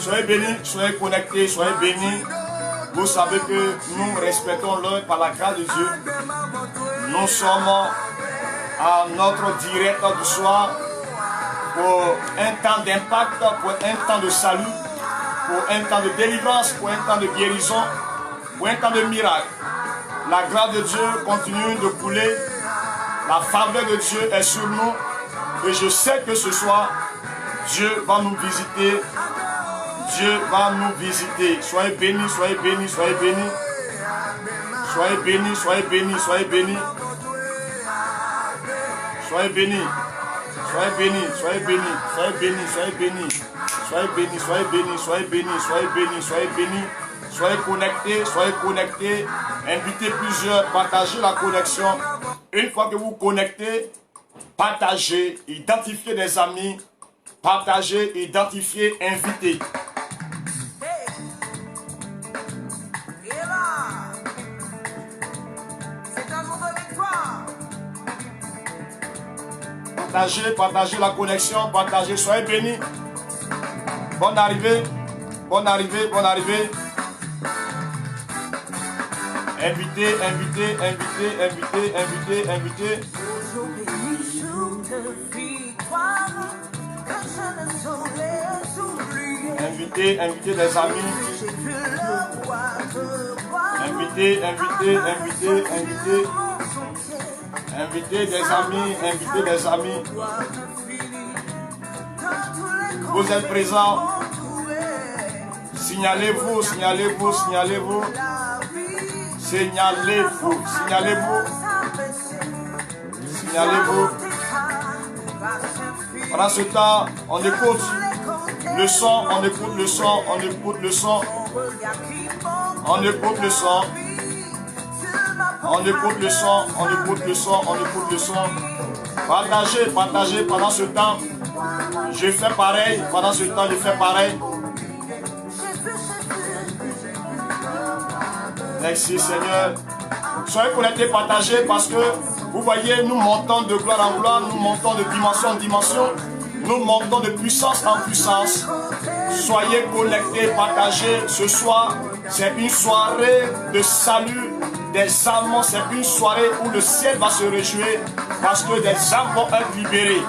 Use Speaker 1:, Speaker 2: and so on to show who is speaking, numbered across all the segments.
Speaker 1: Soyez bénis, soyez connectés, soyez bénis. Vous savez que nous respectons l'heure par la grâce de Dieu. Nous sommes à notre direct du soir pour un temps d'impact, pour un temps de salut, pour un temps de délivrance, pour un temps de guérison, pour un temps de miracle. La grâce de Dieu continue de couler. La faveur de Dieu est sur nous. Et je sais que ce soir, Dieu va nous visiter. Dieu va nous visiter. Soyez bénis, soyez bénis, soyez bénis. Soyez bénis, soyez bénis, soyez bénis. Soyez bénis. Soyez bénis, soyez bénis, soyez bénis, soyez bénis. Soyez bénis, soyez bénis, soyez bénis, soyez bénis, soyez bénis. Soyez connectés, soyez connectés. Invitez plusieurs, partagez la connexion. Une fois que vous connectez, partagez, identifiez des amis, partagez, identifiez, invitez. Partagez, partagez la connexion, partagez, soyez bénis. Bonne arrivée, bonne arrivée, bonne arrivée. Invitez, invitez, invitez, invitez, invitez, invitez. Invitez, invitez des amis. Invitez, invitez, invitez, invitez. Invitez des amis, invitez des amis. Vous êtes présents. Signalez-vous, signalez-vous, signalez-vous. Signalez-vous, signalez-vous. Signalez-vous. Pendant ce temps, on écoute le son, on écoute le son, on écoute le son. On écoute le son. On écoute le son, on écoute le son, on écoute le son. Partagez, partagez pendant ce temps. Je fais pareil, pendant ce temps, je fais pareil. Merci Seigneur. Soyez connectés, partagez parce que vous voyez, nous montons de gloire en gloire, nous montons de dimension en dimension, nous montons de puissance en puissance. Soyez connectés, partagez. Ce soir, c'est une soirée de salut des âmes. C'est une soirée où le ciel va se réjouir parce que des âmes vont être libérées.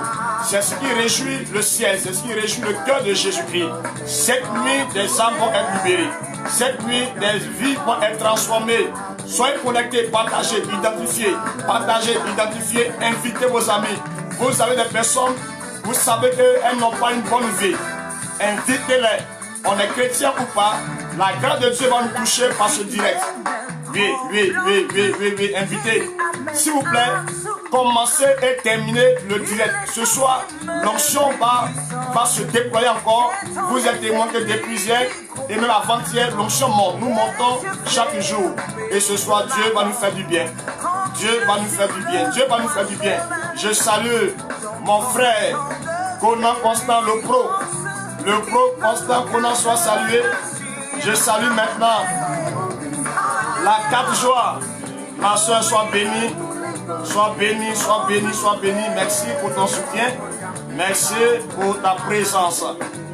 Speaker 1: C'est ce qui réjouit le ciel, c'est ce qui réjouit le cœur de Jésus-Christ. Cette nuit, des âmes vont être libérées. Cette nuit, des vies vont être transformées. Soyez connectés, partagez, identifiez. Partagez, identifiez, invitez vos amis. Vous avez des personnes, vous savez qu'elles n'ont pas une bonne vie. Invitez-les. On est chrétien ou pas, la grâce de Dieu va nous toucher par ce direct. Oui, invitez. S'il vous plaît, commencez et terminez le direct. Ce soir, l'onction va se déployer encore. Vous êtes témoins que depuis hier et même avant-hier, l'onction monte. Nous montons chaque jour. Et ce soir, Dieu va nous faire du bien. Dieu va nous faire du bien. Dieu va nous faire du bien. Je salue mon frère Conan Constant, le pro. Le pro Constant Conan soit salué. Je salue maintenant la Cap Joie. Ma soeur, sois bénie. Sois bénie, sois bénie, sois bénie. Merci pour ton soutien. Merci pour ta présence.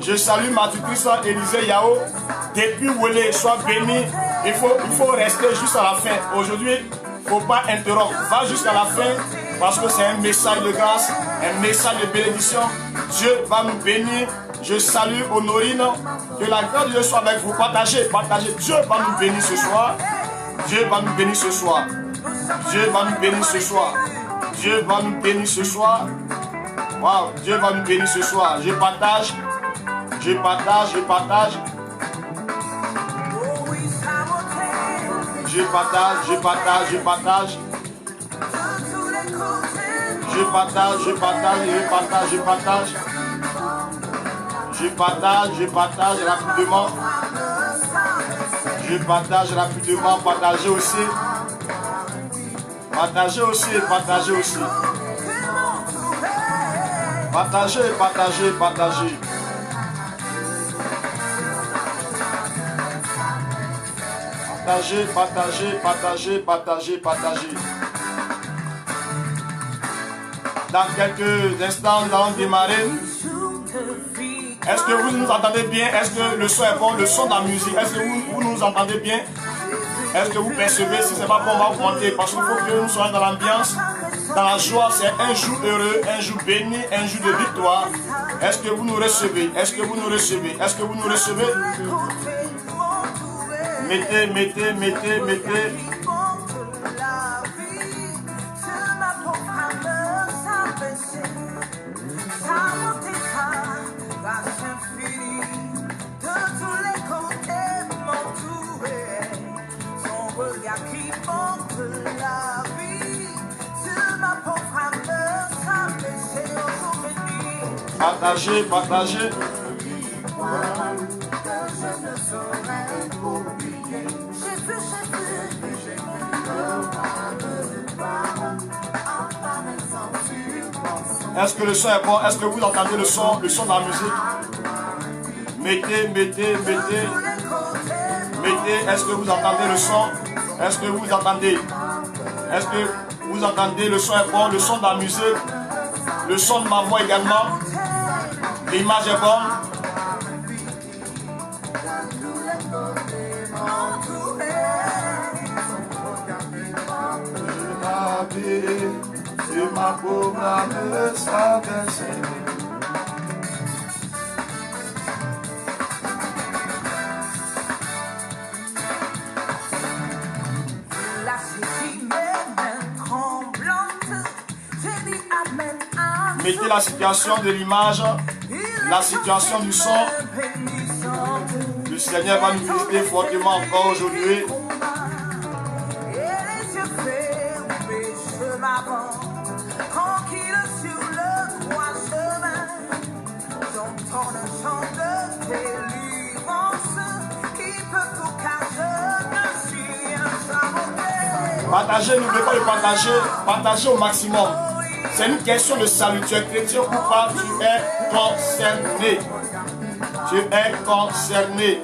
Speaker 1: Je salue ma tutrice Élisée Yao. Depuis Wele, sois bénie. Il faut rester jusqu'à la fin. Aujourd'hui, il ne faut pas interrompre. Va jusqu'à la fin parce que c'est un message de grâce, un message de bénédiction. Dieu va nous bénir. Je salue Honorine. Que la grâce de Dieu soit avec vous. Partagez, partagez. Dieu va nous bénir ce soir. Dieu va nous bénir ce soir. Dieu va nous bénir ce soir. Dieu va nous bénir ce soir. Wow, Dieu va nous bénir ce soir. Je partage. Je partage, je partage. Je partage, je partage, je partage. Je partage, je partage, je partage, je partage. Je partage rapidement. Je partage rapidement, partagez aussi. Partagez aussi, partagez aussi. Partagez, partagez, partagez. Partagez, partagez, partagez, partagez, partagez. Dans quelques instants, nous allons démarrer. Est-ce que vous nous entendez bien? Est-ce que le son est bon? Le son de la musique, est-ce que vous nous entendez bien? Est-ce que vous percevez? Si ce n'est pas bon, on va augmenter. Parce qu'il faut que nous soyons dans l'ambiance, dans la joie. C'est un jour heureux, un jour béni, un jour de victoire. Est-ce que vous nous recevez? Est-ce que vous nous recevez? Est-ce que vous nous recevez? Mettez, mettez, mettez, mettez. Partagez, partagez. Est-ce que le son est bon? Est-ce que vous entendez le son de la musique? Mettez, mettez, mettez. Mettez, est-ce que vous entendez le son? Est-ce que vous entendez? Est-ce que vous entendez le son est bon? Le son de la musique? Le son de ma voix également? L'image est bonne? Ma pauvre âme s'abaisse. Mettez la situation de l'image, la situation du son. Le Seigneur va nous visiter fortement encore aujourd'hui. Partagez, n'oubliez pas de partager, partagez au maximum. C'est une question de salut. Tu es chrétien ou pas, tu es concerné. Tu es concerné.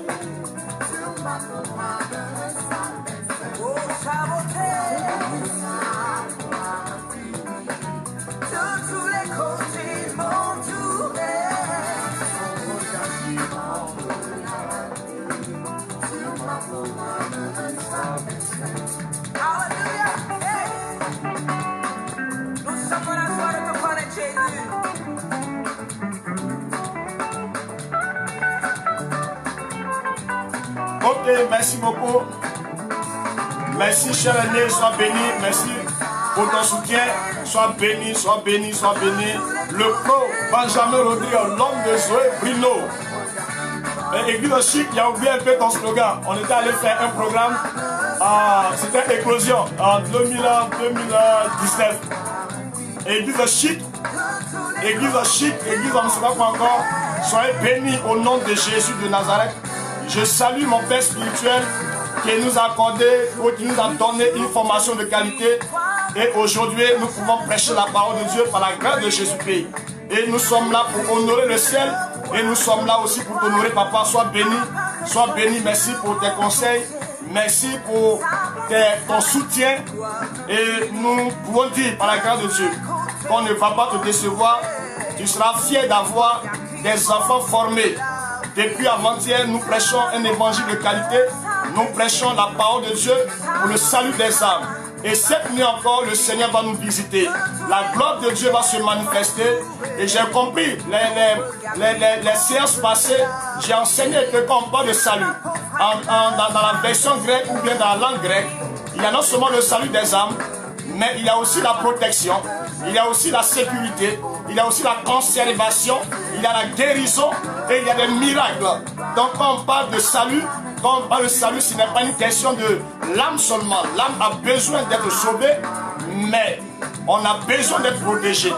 Speaker 1: Ok, merci beaucoup. Merci, cher aîné, sois béni. Merci pour ton soutien. Sois béni, sois béni, sois béni. Le pro Benjamin Rodrigue, l'homme de Zoé Bruno. Église de Chic, il a oublié un peu ton slogan. On était allé faire un programme. C'était Éclosion en 2019. Église de Chic, Église de Chic, Église on ne sait pas quoi encore. Soyez bénis au nom de Jésus de Nazareth. Je salue mon Père spirituel qui nous a accordé, ou qui nous a donné une formation de qualité. Et aujourd'hui, nous pouvons prêcher la parole de Dieu par la grâce de Jésus-Christ. Et nous sommes là pour honorer le ciel. Et nous sommes là aussi pour t'honorer, papa. Sois béni. Sois béni. Merci pour tes conseils. Merci pour ton soutien. Et nous pouvons dire par la grâce de Dieu qu'on ne va pas te décevoir. Tu seras fier d'avoir des enfants formés. Depuis avant-hier, nous prêchons un évangile de qualité. Nous prêchons la parole de Dieu pour le salut des âmes. Et cette nuit encore, le Seigneur va nous visiter. La gloire de Dieu va se manifester. Et j'ai compris, les séances passées, j'ai enseigné que quand on parle de salut, dans la version grecque ou bien dans la langue grecque, il y a non seulement le salut des âmes, mais il y a aussi la protection, il y a aussi la sécurité, il y a aussi la conservation, il y a la guérison et il y a des miracles. Donc quand on parle de salut, quand on parle de salut, ce n'est pas une question de l'âme seulement. L'âme a besoin d'être sauvée, mais on a besoin d'être protégé.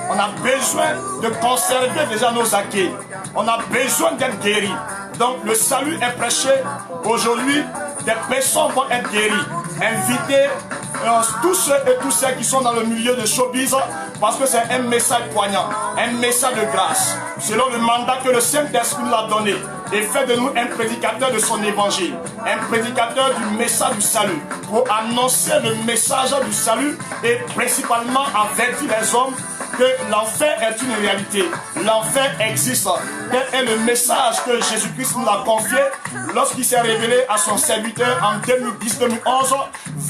Speaker 1: On a besoin de conserver déjà nos acquis. On a besoin d'être guéri. Donc le salut est prêché. Aujourd'hui, des personnes vont être guéries. Invitez tous ceux et toutes celles qui sont dans le milieu de showbiz, parce que c'est un message poignant, un message de grâce, selon le mandat que le Saint-Esprit nous a donné, et fait de nous un prédicateur de son évangile, un prédicateur du message du salut, pour annoncer le message du salut et principalement avertir les hommes que l'enfer est une réalité. L'enfer existe. Tel est le message que Jésus-Christ nous a confié lorsqu'il s'est révélé à son serviteur en 2010-2011.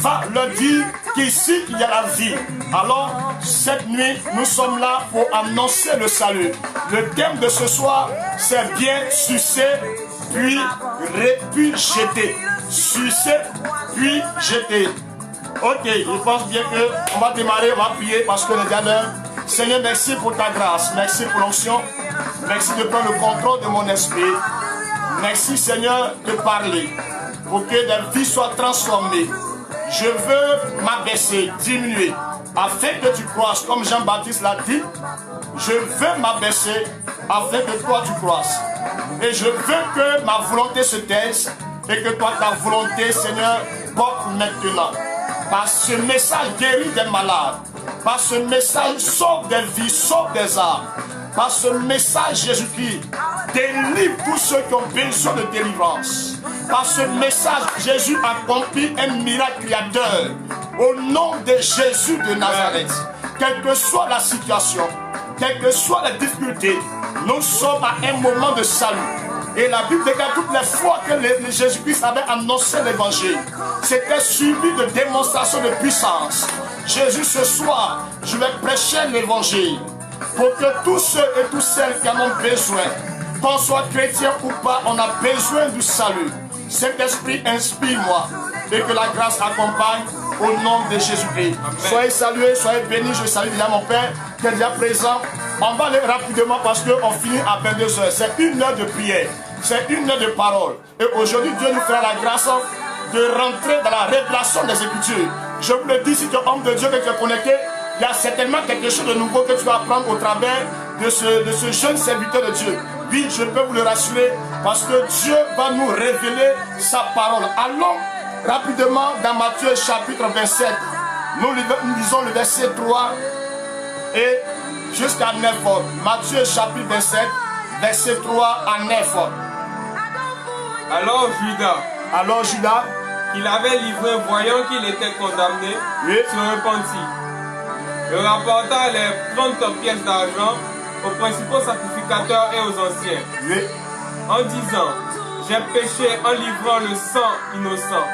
Speaker 1: Va leur dire qu'ici il y a la vie. Alors, cette nuit, nous sommes là pour annoncer le salut. Le thème de ce soir, c'est bien sucer, puis jeter. Sucer, puis jeter. Ok, je pense bien qu'on va démarrer, on va prier parce que les gars, Seigneur, merci pour ta grâce, merci pour l'onction, merci de prendre le contrôle de mon esprit. Merci Seigneur de parler pour que des vies soient transformées. Je veux m'abaisser, diminuer, afin que tu croisses, comme Jean-Baptiste l'a dit. Je veux m'abaisser afin que toi tu croisses. Et je veux que ma volonté se taise et que toi ta volonté, Seigneur, porte maintenant. Par ce message guérit des malades. Par ce message sauve des vies, sauve des âmes. Par ce message Jésus-Christ délivre tous ceux qui ont besoin de délivrance. Par ce message Jésus accomplit un miracle créateur. Au nom de Jésus de Nazareth. Quelle que soit la situation, quelles que soient les difficultés, nous sommes à un moment de salut. Et la Bible déclare toutes les fois que Jésus-Christ avait annoncé l'évangile, c'était suivi de démonstrations de puissance. Jésus, ce soir, je vais prêcher l'évangile pour que tous ceux et toutes celles qui en ont besoin, qu'on soit chrétien ou pas, on a besoin du salut. Cet esprit inspire-moi et que la grâce accompagne au nom de Jésus-Christ. Soyez salués, soyez bénis. Je salue déjà mon Père qui est déjà présent. On va aller rapidement parce qu'on finit à 22h. C'est une heure de prière. C'est une heure de parole. Et aujourd'hui, Dieu nous fera la grâce de rentrer dans la révélation des Écritures. Je vous le dis, si tu es homme de Dieu, que tu es connecté, il y a certainement quelque chose de nouveau que tu vas apprendre au travers de ce jeune serviteur de Dieu. Oui, je peux vous le rassurer parce que Dieu va nous révéler sa parole. Allons rapidement dans Matthieu chapitre 27. Nous lisons le verset 3 et jusqu'à 9. Matthieu chapitre 27, verset 3 à 9.
Speaker 2: Alors Judas, qu'il avait livré, voyant qu'il était condamné, se repentit et rapporta les 30 pièces d'argent aux principaux sacrificateurs et aux anciens, en disant: j'ai péché en livrant le sang innocent.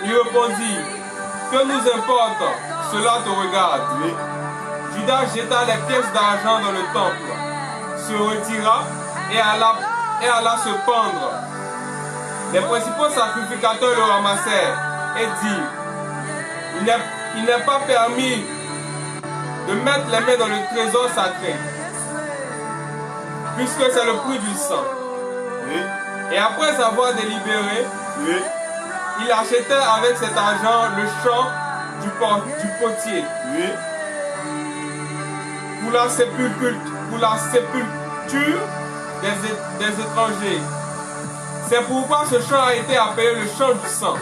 Speaker 2: Il répondit: que nous importe, cela te regarde. Judas jeta les pièces d'argent dans le temple, se retira et alla se pendre. Les principaux sacrificateurs le ramassèrent et dirent: il n'est pas permis de mettre les mains dans le trésor sacré, puisque c'est le prix du sang. Et après avoir délibéré, il achetait avec cet argent le champ du potier pour la sépulture des étrangers. C'est pourquoi ce champ a été appelé le champ du sang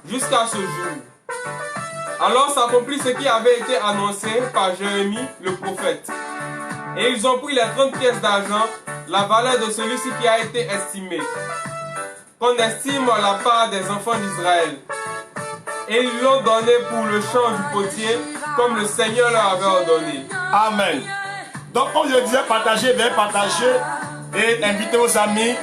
Speaker 2: jusqu'à ce jour. Alors s'accomplit ce qui avait été annoncé par Jérémie le prophète. Et ils ont pris les 30 pièces d'argent, la valeur de celui-ci qui a été estimé, qu'on estime la part des enfants d'Israël. Et ils l'ont donné pour le champ du potier, comme le Seigneur leur avait ordonné.
Speaker 1: Amen. Donc, comme je le disais, partagez, veuillez partager et invitez vos amis,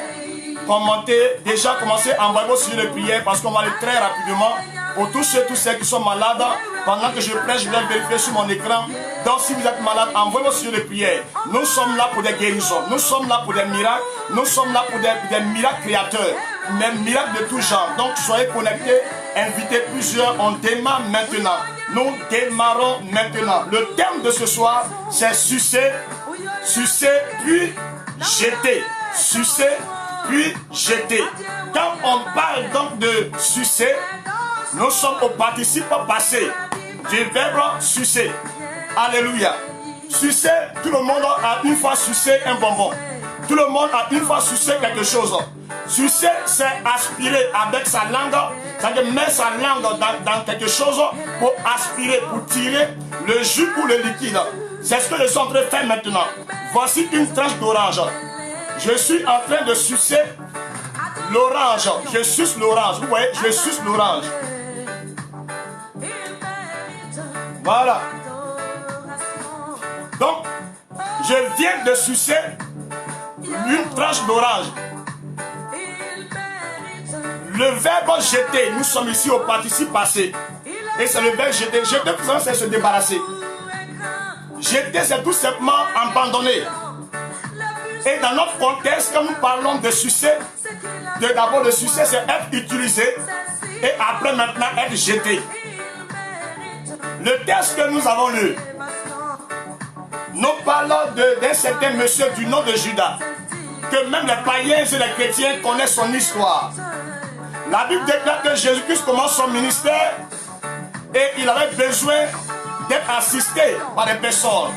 Speaker 1: commentez. Déjà, commencez à envoyer vos sujets de prière parce qu'on va aller très rapidement. Pour tous ceux qui sont malades, pendant que je prêche, je vais vérifier sur mon écran. Donc, si vous êtes malade, envoyez vos sujets de prière. Nous sommes là pour des guérisons. Nous sommes là pour des miracles. Nous sommes là pour des miracles créateurs. Des miracles de tout genre. Donc, soyez connectés. Invitez plusieurs. On démarre maintenant. Nous démarrons maintenant. Le thème de ce soir, c'est sucer, puis jeter. Sucer, puis jeter. Quand on parle donc de sucer, nous sommes au participe passé du verbe sucer. Alléluia. Sucer, tout le monde a une fois sucé un bonbon. Tout le monde a une fois sucé quelque chose. Sucer, c'est aspirer avec sa langue. C'est-à-dire mettre sa langue dans quelque chose pour aspirer, pour tirer le jus ou le liquide. C'est ce que je suis en train de faire maintenant. Voici une tranche d'orange. Je suis en train de sucer l'orange. Je suce l'orange. Vous voyez, je suce l'orange. Voilà. Donc, je viens de sucer une tranche d'orange. Le verbe jeter, nous sommes ici au participe passé. Et c'est le verbe jeter. Jeter, c'est se débarrasser. Jeter, c'est tout simplement abandonner. Et dans notre contexte, quand nous parlons de sucer, d'abord de sucer, c'est être utilisé. Et après, maintenant, être jeté. Le texte que nous avons lu, nous parlons d'un certain monsieur du nom de Judas, que même les païens et les chrétiens connaissent son histoire. La Bible déclare que Jésus-Christ commence son ministère et il avait besoin d'être assisté par des personnes.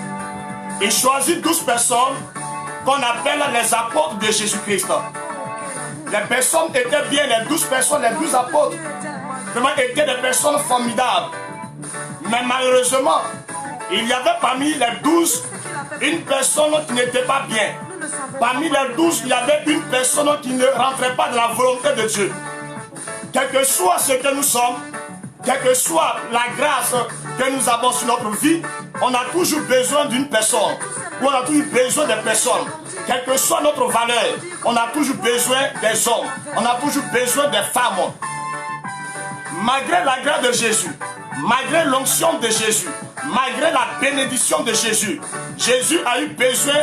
Speaker 1: Il choisit 12 personnes qu'on appelle les apôtres de Jésus-Christ. Les personnes étaient bien, les 12 personnes, les 12 apôtres, vraiment étaient des personnes formidables. Mais malheureusement, il y avait parmi les 12 une personne qui n'était pas bien. Parmi les 12, il y avait une personne qui ne rentrait pas dans la volonté de Dieu. Quel que soit ce que nous sommes, quelle que soit la grâce que nous avons sur notre vie, on a toujours besoin d'une personne. Ou on a toujours besoin des personnes. Quelle que soit notre valeur, on a toujours besoin des hommes. On a toujours besoin des femmes. Malgré la grâce de Jésus, malgré l'onction de Jésus, malgré la bénédiction de Jésus, Jésus a eu besoin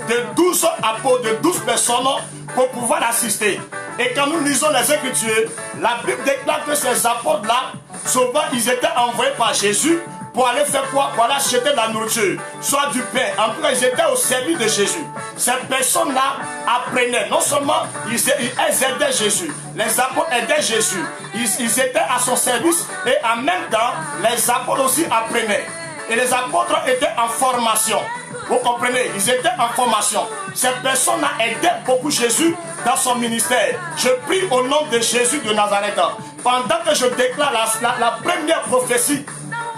Speaker 1: de 12 apôtres, de 12 personnes pour pouvoir l'assister. Et quand nous lisons les Écritures, la Bible déclare que ces apôtres-là, souvent ils étaient envoyés par Jésus pour aller faire quoi? Pour aller acheter de la nourriture, soit du pain. En tout cas, ils étaient au service de Jésus. Ces personnes-là apprenaient. Non seulement elles aidaient Jésus, les apôtres aidaient Jésus. Ils étaient à son service et en même temps, les apôtres aussi apprenaient. Et les apôtres étaient en formation. Vous comprenez? Ils étaient en formation. Ces personnes-là aidaient beaucoup Jésus dans son ministère. Je prie au nom de Jésus de Nazareth. Pendant que je déclare la première prophétie,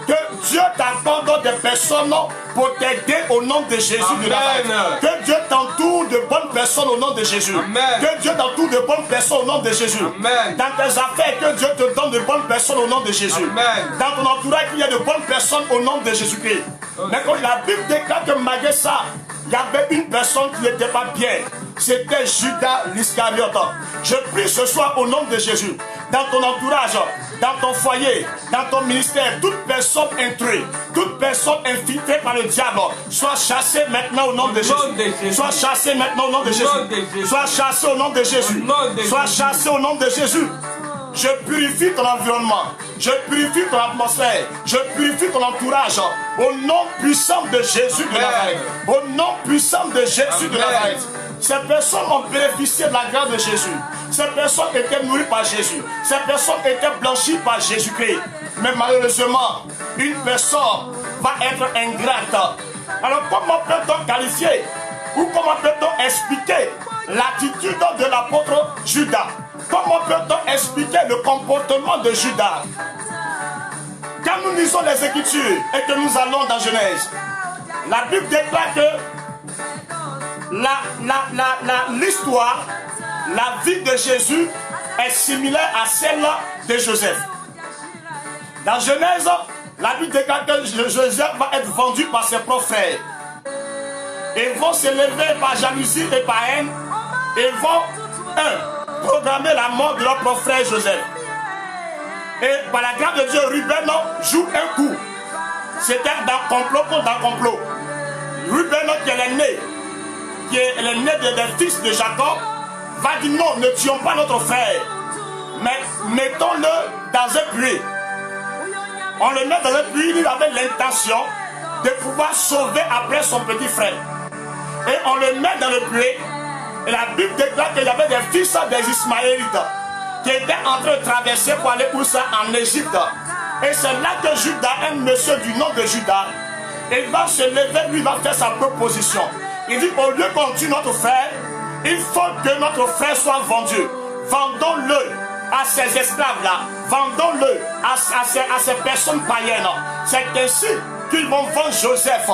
Speaker 1: que Dieu t'accorde des personnes pour t'aider au nom de Jésus de Nazareth. Que Dieu t'entoure de bonnes personnes au nom de Jésus.
Speaker 2: Amen.
Speaker 1: Que Dieu t'entoure de bonnes personnes au nom de Jésus.
Speaker 2: Amen.
Speaker 1: Dans tes affaires, que Dieu te donne de bonnes personnes au nom de Jésus.
Speaker 2: Amen.
Speaker 1: Dans ton entourage, qu'il y ait de bonnes personnes au nom de Jésus-Christ. Mais quand la Bible déclare que malgré ça, il y avait une personne qui n'était pas bien. C'était Judas l'Iscariote. Je prie ce soir au nom de Jésus. Dans ton entourage, dans ton foyer, dans ton ministère, toute personne intruse, toute personne infiltrée par le diable, soit chassée maintenant au nom de Jésus. Soit chassée maintenant au nom de Jésus. Soit chassée au nom de Jésus. Soit chassée au nom de Jésus. Je purifie ton environnement. Je purifie ton atmosphère. Je purifie ton entourage. Au nom puissant de Jésus de Nazareth. Au nom puissant de Jésus de Nazareth. Ces personnes ont bénéficié de la grâce de Jésus. Ces personnes étaient nourries par Jésus. Ces personnes étaient blanchies par Jésus-Christ. Mais malheureusement, une personne va être ingrate. Alors comment peut-on qualifier ou comment peut-on expliquer l'attitude de l'apôtre Judas? Comment peut-on expliquer le comportement de Judas? Quand nous lisons les Écritures et que nous allons dans Genèse, la Bible déclare que l'histoire, la vie de Jésus est similaire à celle de Joseph. Dans Genèse, la Bible déclare que Joseph va être vendu par ses propres frères. Ils vont se lever par jalousie et par haine. Ils vont, programmer la mort de leur propre frère Joseph. Et par la grâce de Dieu, Ruben joue un coup. C'était dans complot contre dans complot. Ruben, qui est l'aîné, des fils de Jacob, va dire non, ne tuons pas notre frère, mais mettons-le dans un puits. On le met dans un puits, il avait l'intention de pouvoir sauver après son petit frère. Et on le met dans le puits, et la Bible déclare qu'il y avait des fils des Ismaélites qui étaient en train de traverser pour aller où ça en Égypte. Et c'est là que Judas, un monsieur du nom de Judas, il va se lever, lui va faire sa proposition. Il dit, au lieu qu'on tue notre frère, il faut que notre frère soit vendu. Vendons-le à ces esclaves-là. Vendons-le à ces personnes païennes. C'est ainsi qu'ils vont vendre Joseph.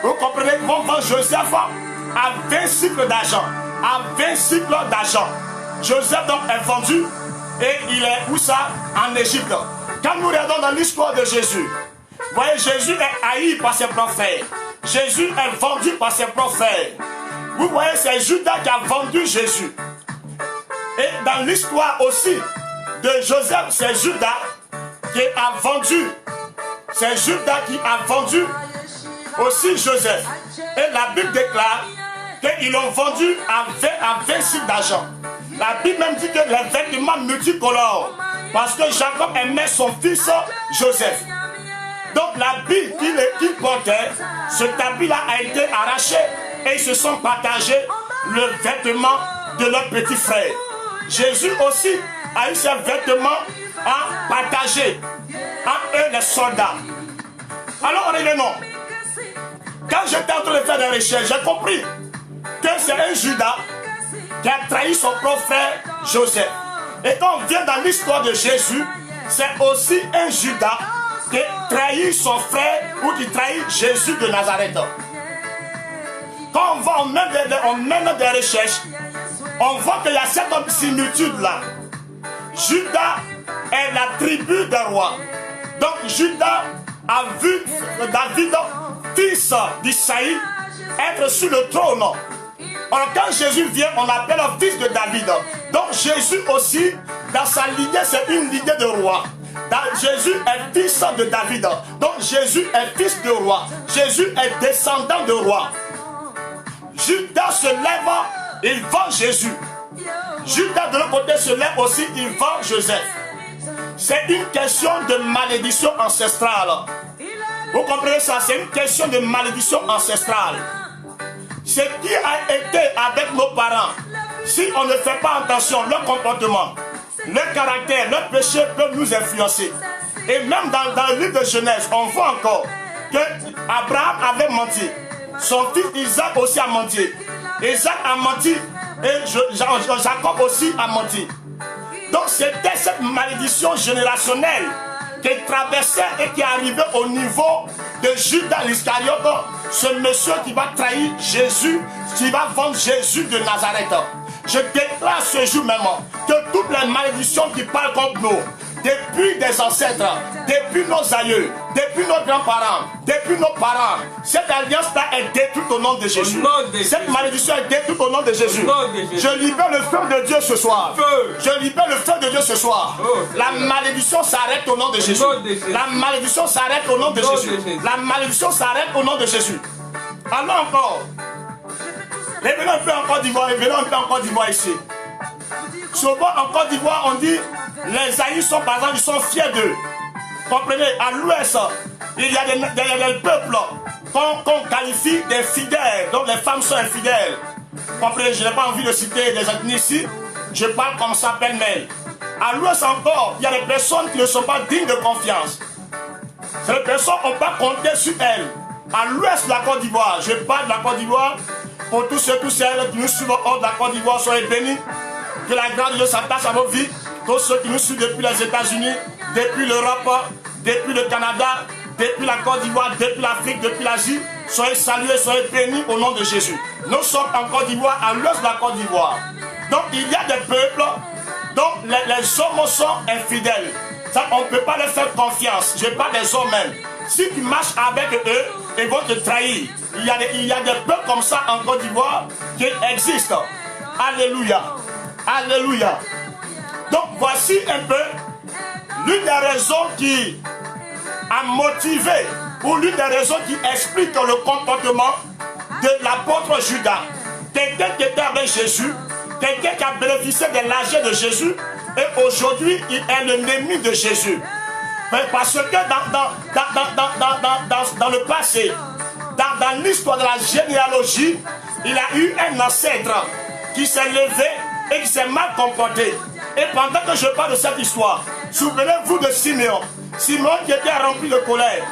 Speaker 1: Vous comprenez? Ils vont vendre Joseph à 20 cycles d'argent. À 20 cycles d'argent. Joseph donc est vendu et il est où ça? En Égypte. Quand nous regardons dans l'histoire de Jésus, Voyez, Jésus est haï par ses propres frères. Jésus est vendu par ses propres frères. Vous voyez, c'est Judas qui a vendu Jésus. Et dans l'histoire aussi de Joseph, c'est Judas qui a vendu. C'est Judas qui a vendu aussi Joseph. Et la Bible déclare qu'ils l'ont vendu à 26 d'argent. La Bible même dit que les vêtements multicolores, parce que Jacob aimait son fils Joseph. Donc l'habit qu'il portait, cet habit-là a été arraché et ils se sont partagés le vêtement de leur petit frère. Jésus aussi a eu ses vêtements à partager entre eux les soldats. Alors revenons. Quand j'étais en train de faire des recherches, j'ai compris que c'est un Judas qui a trahi son propre frère Joseph. Et quand on vient dans l'histoire de Jésus, c'est aussi un Judas qui trahit son frère ou qui trahit Jésus de Nazareth. Quand on mène des recherches, on voit qu'il y a cette similitude là. Judas est la tribu des rois. Donc Judas a vu David, fils d'Isaïe, être sur le trône. Alors quand Jésus vient, on l'appelle le fils de David. Donc Jésus aussi, dans sa lignée, c'est une lignée de roi. Jésus est fils de David. Donc Jésus est fils de roi. Jésus est descendant de roi. Judas se lève, il vend Jésus. Judas de l'autre côté se lève aussi, il vend Joseph. C'est une question de malédiction ancestrale. Vous comprenez ça? C'est une question de malédiction ancestrale. Ce qui a été avec nos parents, si on ne fait pas attention, leur comportement, leur caractère, leur péché peuvent nous influencer. Et même dans le livre de Genèse, on voit encore que Abraham avait menti. Son fils Isaac aussi a menti. Isaac a menti et Jacob aussi a menti. Donc c'était cette malédiction générationnelle qui traversait et qui arrivait au niveau de Judas l'Iscariote, ce monsieur qui va trahir Jésus, qui va vendre Jésus de Nazareth. Je déclare ce jour même que toutes les malédictions qui parlent contre nous, depuis des ancêtres, depuis nos aïeux, depuis nos grands-parents, depuis nos parents, cette alliance-là est détruite au nom de Jésus. Cette malédiction est détruite au nom de Jésus. Je libère le feu de Dieu ce soir. Je libère le feu de Dieu ce soir. La malédiction s'arrête au nom de Jésus. La malédiction s'arrête au nom de Jésus. La malédiction s'arrête au nom de Jésus. Alors encore, revenons un peu en Côte d'Ivoire, revenons un peu en Côte d'Ivoire ici. Souvent en Côte d'Ivoire, on dit les aïeux sont par exemple, ils sont fiers d'eux. Comprenez, à l'ouest, il y a des peuples qu'on qualifie des fidèles, donc les femmes sont infidèles. Comprenez, je n'ai pas envie de citer des ethnies ici, je parle comme ça pêle-mêle. À l'ouest encore, il y a des personnes qui ne sont pas dignes de confiance. Ces personnes, on ne peut pas compter sur elles. À l'ouest de la Côte d'Ivoire, je parle de la Côte d'Ivoire, pour tous ceux, toutes celles qui nous suivent hors de la Côte d'Ivoire, soyez bénis. Que la grâce de Dieu s'attache à vos vies. Tous ceux qui nous suivent depuis les États-Unis, depuis l'Europe, depuis le Canada, depuis la Côte d'Ivoire, depuis l'Afrique, depuis l'Asie, soyez salués, soyez bénis au nom de Jésus. Nous sommes en Côte d'Ivoire, à l'ouest de la Côte d'Ivoire. Donc il y a des peuples dont les hommes sont infidèles. Ça, on ne peut pas leur faire confiance. Je parle des hommes même. Si tu marches avec eux, ils vont te trahir. Il y a des peuples comme ça en Côte d'Ivoire qui existent. Alléluia. Alléluia. Donc voici un peu l'une des raisons qui a motivé ou l'une des raisons qui explique le comportement de l'apôtre Judas. Quelqu'un qui était avec Jésus, quelqu'un qui a bénéficié de l'argent de Jésus et aujourd'hui il est l'ennemi de Jésus. Parce que dans le passé, dans l'histoire de la généalogie, il a eu un ancêtre qui s'est levé et qui s'est mal comporté. Et pendant que je parle de cette histoire, souvenez-vous de Simeon. Simeon qui était rempli de colère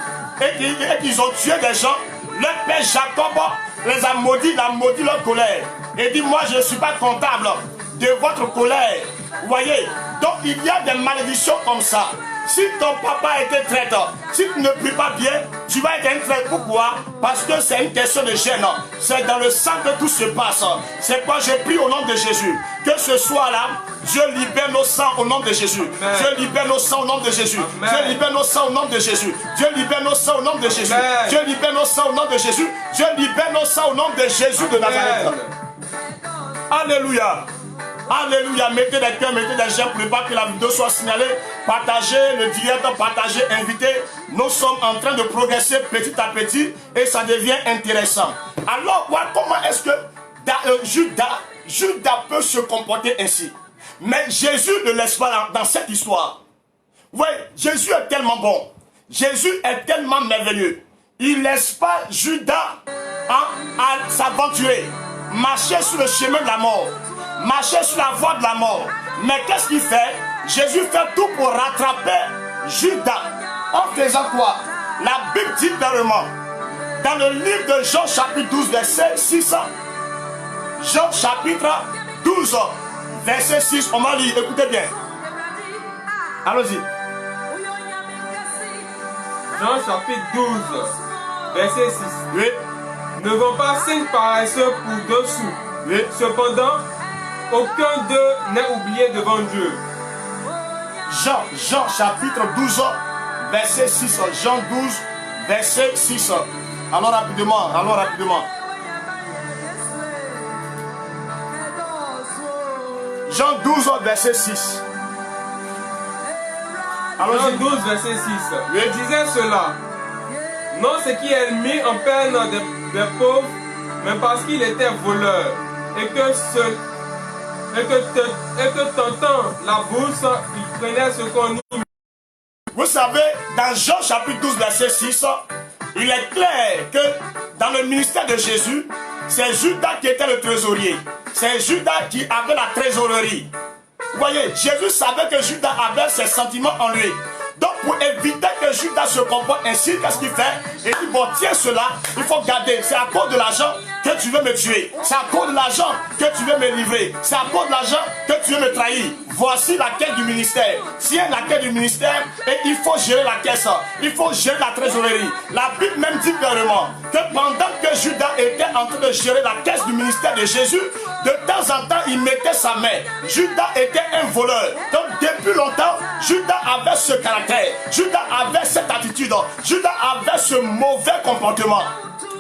Speaker 1: et qu'ils ont tué des gens. Leur père Jacob les a maudits, il a maudit leur colère. Et dit, moi je ne suis pas comptable de votre colère. Vous voyez, donc il y a des malédictions comme ça. Si ton papa était traiteur, si tu ne pries pas bien, tu vas être un traître. Pourquoi? Parce que c'est une question de gêne. C'est dans le sang que tout se passe. C'est quoi? Je prie au nom de Jésus. Que ce soit là, Dieu libère nos sangs au nom de Jésus.
Speaker 2: Amen.
Speaker 1: Dieu libère nos sangs au nom de Jésus.
Speaker 2: Amen.
Speaker 1: Dieu libère nos sangs au nom de Jésus. Dieu libère nos sangs au nom de Jésus.
Speaker 2: Amen.
Speaker 1: Dieu libère nos sangs au nom de Jésus. Dieu libère nos sangs au nom de Jésus de Nazareth. Alléluia. Alléluia. Mettez des cœurs, mettez des j'aime pour ne pas que la vidéo soit signalée. Partagez le direct, partagez, invitez. Nous sommes en train de progresser petit à petit et ça devient intéressant. Alors, voilà comment est-ce que Judas peut se comporter ainsi. Mais Jésus ne laisse pas dans cette histoire. Oui, Jésus est tellement bon. Jésus est tellement merveilleux. Il ne laisse pas Judas à s'aventurer, marcher sur le chemin de la mort, marcher sur la voie de la mort. Mais qu'est-ce qu'il fait? Jésus fait tout pour rattraper Judas. En faisant quoi? La Bible dit clairement, dans le livre de Jean chapitre 12, verset 6, Jean chapitre 12, verset 6, on va lire, écoutez bien. Allons-y.
Speaker 2: Jean chapitre 12, verset 6.
Speaker 1: Oui.
Speaker 2: Ne vont pas 5 paresseux pour 2 sous.
Speaker 1: Oui.
Speaker 2: Cependant, aucun d'eux n'est oublié devant Dieu.
Speaker 1: Jean chapitre 12, verset 6. Jean 12, verset 6. Allons rapidement, Jean 12, verset 6.
Speaker 2: Jean 12, verset 6. Je disais cela, non ce qui est mis en peine des pauvres, mais parce qu'il était voleur, et que tentant la bourse, il prenait ce qu'on nous...
Speaker 1: Vous savez, dans Jean chapitre 12, verset 6, il est clair que dans le ministère de Jésus, c'est Judas qui était le trésorier. C'est Judas qui avait la trésorerie. Vous voyez, Jésus savait que Judas avait ses sentiments en lui. Donc pour éviter que Judas se comporte ainsi, qu'est-ce qu'il fait? Il dit, bon, tiens cela, il faut garder. C'est à cause de l'argent que tu veux me tuer. C'est à cause de l'argent que tu veux me livrer. C'est à cause de l'argent que tu veux me trahir. Voici la quête du ministère. Tiens la quête du ministère et il faut gérer la caisse. Il faut gérer la trésorerie. La Bible même dit clairement que pendant que Judas était en train de gérer la caisse du ministère de Jésus, de temps en temps, il mettait sa main. Judas était un voleur. Donc depuis longtemps, Judas avait ce caractère. Judas avait cette attitude. Judas avait ce mauvais comportement.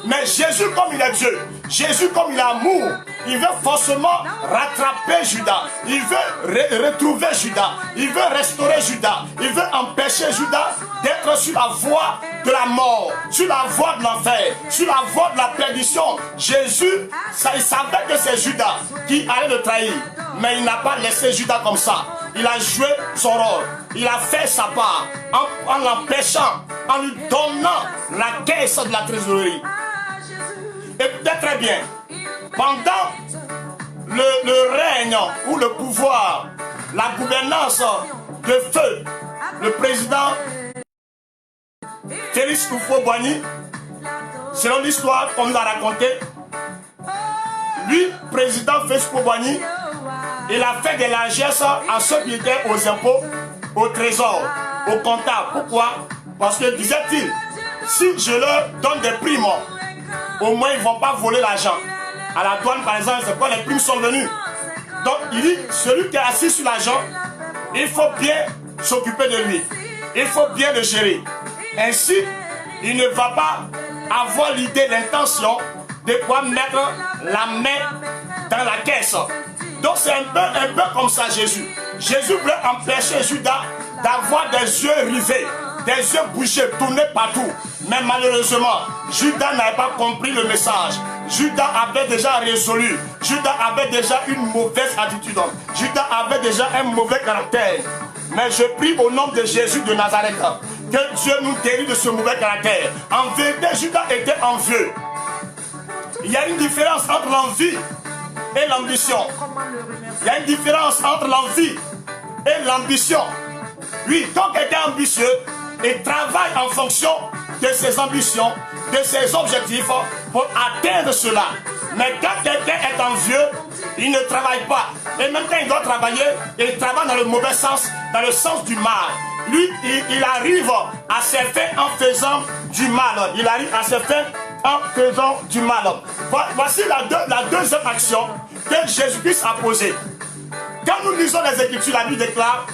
Speaker 1: Mais Jésus, comme il est Dieu, Jésus, comme il a amour, il veut forcément rattraper Judas. Il veut retrouver Judas. Il veut restaurer Judas. Il veut empêcher Judas d'être sur la voie de la mort, sur la voie de l'enfer, sur la voie de la perdition. Jésus, il savait que c'est Judas qui allait le trahir. Mais il n'a pas laissé Judas comme ça. Il a joué son rôle. Il a fait sa part en l'empêchant, en lui donnant la caisse de la trésorerie. Écoutez très bien, pendant le règne ou le pouvoir, la gouvernance de feu, le président Félix Houphouët-Boigny, selon l'histoire qu'on nous a racontée, lui, président Félix Houphouët-Boigny, il a fait des largesses à ceux qui étaient aux impôts, au trésor, au comptable. Pourquoi? Parce que, disait-il, si je leur donne des primes, au moins ils ne vont pas voler l'argent. À la douane, par exemple, c'est quoi les primes sont venues. Donc, il dit, celui qui est assis sur l'argent, il faut bien s'occuper de lui. Il faut bien le gérer. Ainsi, il ne va pas avoir l'idée, l'intention de pouvoir mettre la main dans la caisse. Donc, c'est un peu comme ça, Jésus. Jésus voulait empêcher Judas d'avoir des yeux rivés, des yeux bouchés, tournés partout. Mais malheureusement, Judas n'avait pas compris le message. Judas avait déjà résolu. Judas avait déjà une mauvaise attitude. Judas avait déjà un mauvais caractère. Mais je prie au nom de Jésus de Nazareth que Dieu nous guérit de ce mauvais caractère. En vérité, Judas était envieux. Il y a une différence entre l'envie et l'ambition. Il y a une différence entre l'envie et l'ambition. Oui, quand quelqu'un est ambitieux, il travaille en fonction de ses ambitions, de ses objectifs pour atteindre cela. Mais quand quelqu'un est envieux, il ne travaille pas. Et même quand il doit travailler, il travaille dans le mauvais sens, dans le sens du mal. lui, il arrive à ses fins en faisant du mal. Il arrive à ses fins en faisant du mal. Voici la deuxième action que Jésus-Christ a posée. Quand nous lisons les Écritures, la Bible déclare,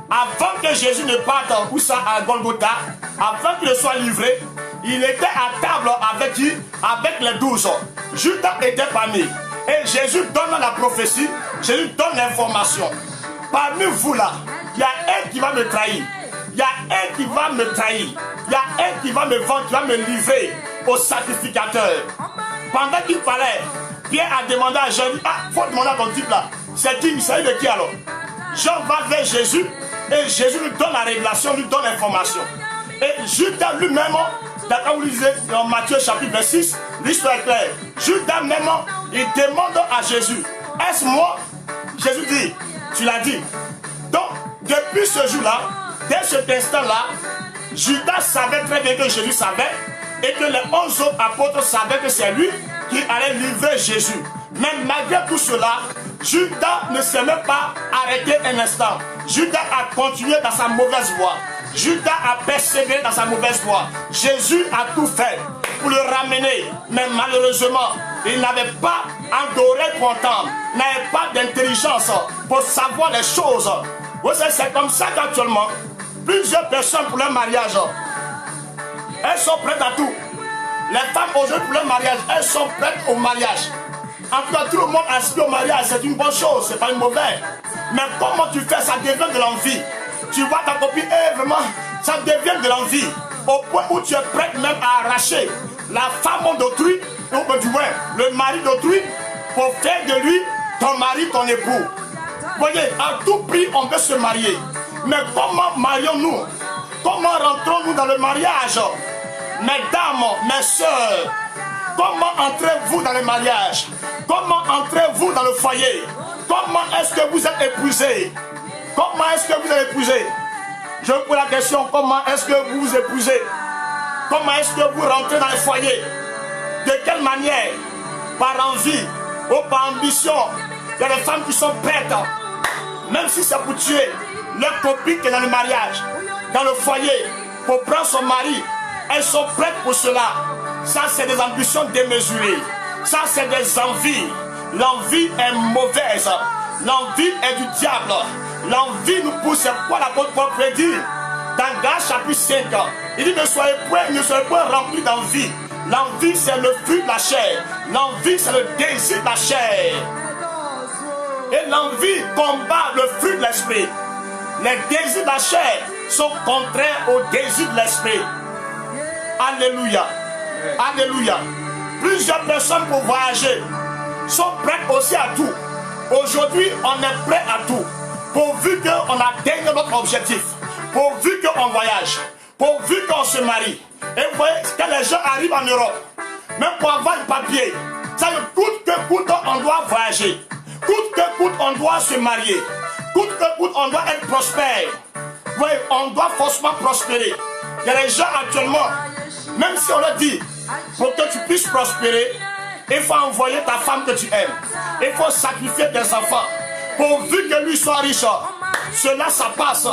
Speaker 1: avant que Jésus ne parte où ça à Golgotha, avant qu'il soit livré, il était à table avec qui? Avec les 12. Judas était parmi. Et Jésus donne la prophétie, Jésus donne l'information. Parmi vous là, il y a un qui va me trahir. Il y a un qui va me trahir. Il y a un qui va me vendre, qui va me livrer au sacrificateur. Pendant qu'il parlait, Pierre a demandé à Jean, il faut demander à ton type là. C'est qui? Il s'agit de qui alors? Jean va vers Jésus et Jésus lui donne la révélation, lui donne l'information. Et Judas lui-même, d'accord, vous lisez dans Matthieu chapitre 26, l'histoire est claire. Judas même, il demande à Jésus, est-ce moi? Jésus dit, tu l'as dit. Donc, depuis ce jour-là, dès cet instant-là, Judas savait très bien que Jésus savait et que les 11 autres apôtres savaient que c'est lui qui allait livrer Jésus. Mais malgré tout cela, Judas ne s'est même pas arrêté un instant. Judas a continué dans sa mauvaise voie. Judas a persévéré dans sa mauvaise voie. Jésus a tout fait pour le ramener. Mais malheureusement, il n'avait pas un oreille pour entendre. Il n'avait pas d'intelligence pour savoir les choses. Vous savez, c'est comme ça qu'actuellement, plusieurs personnes pour leur mariage, elles sont prêtes à tout. Les femmes aujourd'hui pour leur mariage, elles sont prêtes au mariage. En tout cas, tout le monde aspire au mariage, c'est une bonne chose, c'est pas une mauvaise. Mais comment tu fais, ça devient de l'envie. Tu vois ta copine, vraiment, ça devient de l'envie. Au point où tu es prête même à arracher la femme d'autrui, ou du moins le mari d'autrui, pour faire de lui ton mari, ton époux. Vous voyez, à tout prix, on veut se marier. Mais comment marions-nous? Comment rentrons-nous dans le mariage? Mesdames, mes soeurs, comment entrez-vous dans le mariage? Comment entrez-vous dans le foyer? Comment est-ce que vous êtes épousés? Comment est-ce que vous êtes épousés? Je vous pose la question, comment est-ce que vous vous épousez? Comment est-ce que vous rentrez dans le foyer? De quelle manière? Par envie ou par ambition? Il y a des femmes qui sont prêtes, même si c'est pour tuer leur copine qui est dans le mariage, dans le foyer, pour prendre son mari. Elles sont prêtes pour cela. Ça, c'est des ambitions démesurées. Ça, c'est des envies. L'envie est mauvaise. L'envie est du diable. L'envie nous pousse. C'est quoi l'apôtre Paul prédit dans Galates chapitre 5? Il dit ne soyez point remplis d'envie. L'envie, c'est le fruit de la chair. L'envie, c'est le désir de la chair. Et l'envie combat le fruit de l'esprit. Les désirs de la chair sont contraires aux désirs de l'esprit. Alléluia. Alléluia. Plusieurs personnes pour voyager sont prêtes aussi à tout. Aujourd'hui, on est prêt à tout. Pourvu qu'on atteigne notre objectif. Pourvu qu'on voyage. Pourvu qu'on se marie. Et vous voyez, quand les gens arrivent en Europe, même pour avoir un papier, ça coûte que coûte, on doit voyager. Coûte que coûte, on doit se marier. Coûte que coûte, on doit être prospère. Vous voyez, on doit forcément prospérer. Il y a des gens actuellement, même si on leur dit, pour que tu puisses prospérer, il faut envoyer ta femme que tu aimes. Il faut sacrifier tes enfants. Pourvu que lui soit riche, cela, ça passe.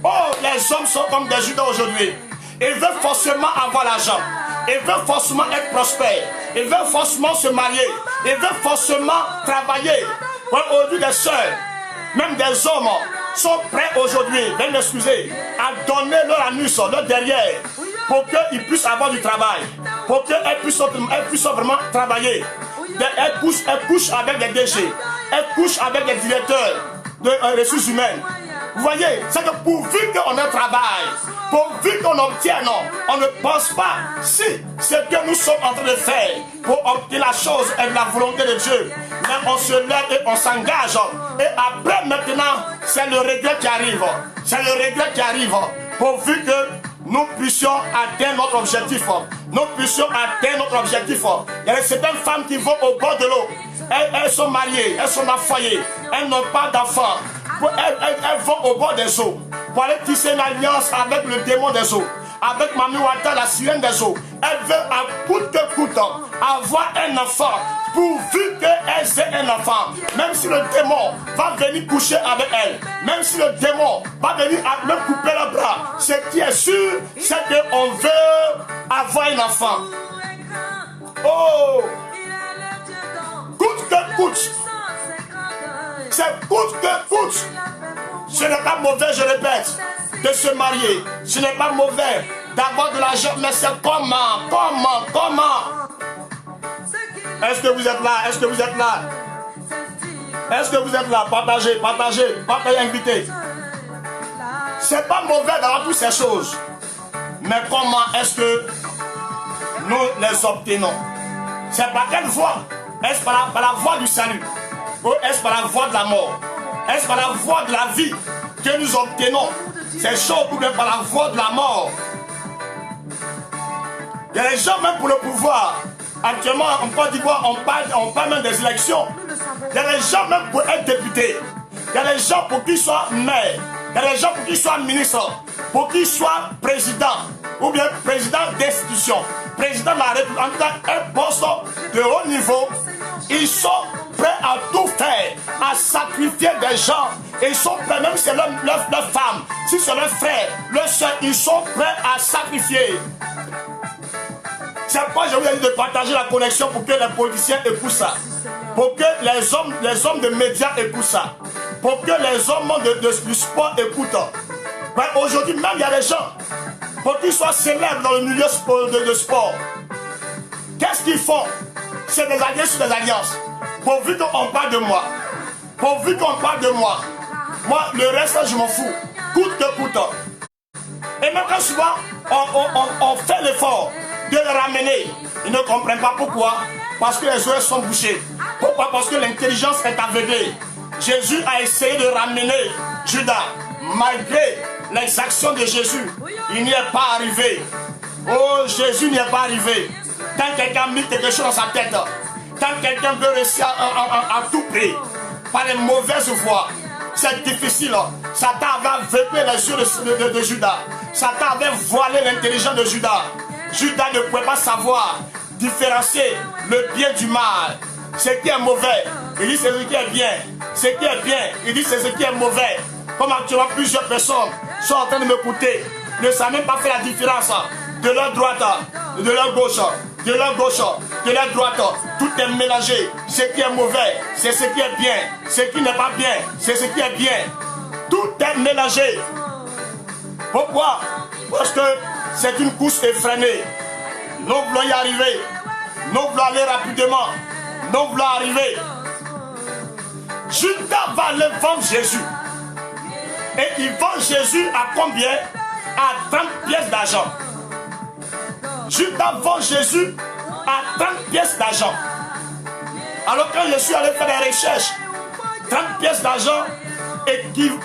Speaker 1: Oh, les hommes sont comme des Judas aujourd'hui. Ils veulent forcément avoir l'argent. Ils veulent forcément être prospères. Ils veulent forcément se marier. Ils veulent forcément travailler. Aujourd'hui, des soeurs, même des hommes, sont prêts aujourd'hui, veuillez m'excuser, à donner leur anus, leur derrière, pour qu'ils puissent avoir du travail. Pour qu'elles puissent vraiment travailler. Elles couchent avec des DG. Elles couchent avec des directeurs de ressources humaines. Vous voyez, c'est que pourvu qu'on ait travail, pourvu qu'on obtienne, on ne pense pas si c'est que nous sommes en train de faire pour obtenir la chose et la volonté de Dieu. Mais on se lève et on s'engage. Et après, maintenant, c'est le regret qui arrive. C'est le regret qui arrive. Pourvu que nous puissions atteindre notre objectif. Nous puissions atteindre notre objectif. Il y a certaines femmes qui vont au bord de l'eau. Elles sont mariées, elles sont en foyer. Elles n'ont pas d'enfants. Elles vont au bord des eaux pour aller tisser une alliance avec le démon des eaux, avec Mami Wata, la sirène des eaux. Elles veulent à coûte que coûte avoir un enfant pourvu qu'elle ait un enfant, même si le démon va venir coucher avec elle, même si le démon va venir même couper le bras, ce qui est sûr, c'est qu'on veut avoir un enfant. Oh, coûte que coûte, c'est coûte que coûte. Ce n'est pas mauvais, je répète, de se marier. Ce n'est pas mauvais d'avoir de l'argent, mais c'est comment? Est-ce que vous êtes là? Est-ce que vous êtes là? Est-ce que vous êtes là? Partagez, invitez. C'est pas mauvais d'avoir toutes ces choses. Mais comment est-ce que nous les obtenons? C'est par quelle voie? Est-ce par la voie du salut? Ou est-ce par la voie de la mort? Est-ce par la voie de la vie que nous obtenons ces choses, ou bien par la voie de la mort? Il y a des gens même pour le pouvoir. Actuellement en Côte d'Ivoire, on parle même des élections. Il y a des gens même pour être député. Il y a des gens pour qu'ils soient maires. Il y a des gens pour qu'ils soient ministres. Pour qu'ils soient présidents. Ou bien président d'institution. Président de la République. En tout cas, un poste de haut niveau. Ils sont prêts à tout faire. À sacrifier des gens. Et ils sont prêts, même si c'est leur femme. Si c'est leur frère, leur soeur, ils sont prêts à sacrifier. C'est pourquoi je vous ai dit de partager la connexion pour que les politiciens écoutent ça. Pour que les hommes de médias écoutent ça. Pour que les hommes du sport écoutent. Aujourd'hui, même il y a des gens, pour qu'ils soient célèbres dans le milieu de sport. Qu'est-ce qu'ils font? C'est des alliances sur des alliances. Pourvu qu'on parle de moi. Pourvu qu'on parle de moi. Moi, le reste, je m'en fous. Coûte que coûte. Et même quand souvent, on fait l'effort de le ramener. Ils ne comprennent pas pourquoi. Parce que les oreilles sont bouchées. Pourquoi? Parce que l'intelligence est aveuglée. Jésus a essayé de ramener Judas. Malgré les actions de Jésus, il n'y est pas arrivé. Oh, Jésus n'y est pas arrivé. Quand quelqu'un met quelque chose dans sa tête, quand quelqu'un veut réussir à tout prix, par les mauvaises voies, c'est difficile. Satan avait aveuglé les yeux de Judas. Satan avait voilé l'intelligence de Judas. Judas ne pouvait pas savoir différencier le bien du mal. Ce qui est mauvais, il dit c'est ce qui est bien. Ce qui est bien, il dit c'est ce qui est mauvais. Comme actuellement plusieurs personnes sont en train de m'écouter, ne savent même pas faire la différence de leur droite, de leur gauche, de leur gauche, de leur droite. Tout est mélangé. Ce qui est mauvais, c'est ce qui est bien. Ce qui n'est pas bien, c'est ce qui est bien. Tout est mélangé. Pourquoi? Parce que c'est une course effrénée. Nous voulons y arriver. Nous voulons aller rapidement. Nous voulons arriver. Judas va aller vendre Jésus. Et il vend Jésus à combien? À 30 pièces d'argent. Judas vend Jésus à 30 pièces d'argent. Alors quand je suis allé faire des recherches, 30 pièces d'argent équivalent,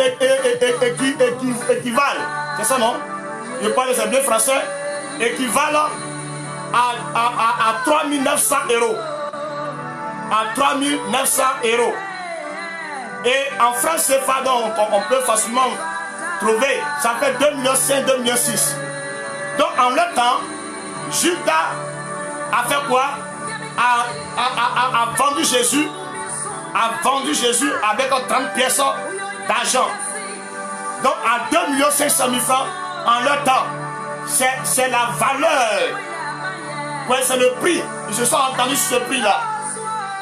Speaker 1: c'est ça non? Je parle c'est bien français, équivalent à 3 900 euros. À 3 900 euros. Et en France CFA, donc on peut facilement trouver, ça fait 2 500 000, 2 600 000. Donc en le temps, Judas a fait quoi? A vendu Jésus avec 30 pièces d'argent. Donc à 2 500 000 francs en le temps. C'est la valeur. Ouais, c'est le prix. Ils se sont entendus sur ce prix-là.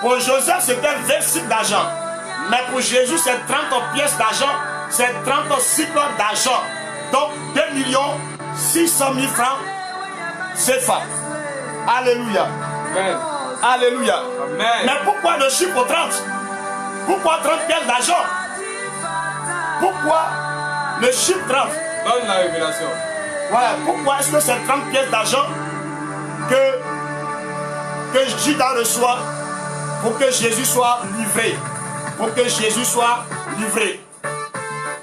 Speaker 1: Pour Joseph, c'était 26 d'argent. Mais pour Jésus, c'est 30 pièces d'argent. C'est 30 cycles d'argent. Donc 2 600 000 francs. C'est ça. Alléluia.
Speaker 2: Amen.
Speaker 1: Alléluia.
Speaker 2: Amen.
Speaker 1: Mais pourquoi le chiffre 30? Pourquoi 30 pièces d'argent? Pourquoi le chiffre 30?
Speaker 2: Donne la révélation.
Speaker 1: Voilà. Pourquoi est-ce que c'est 30 pièces d'argent que Judas reçoit pour que Jésus soit livré? Pour que Jésus soit livré.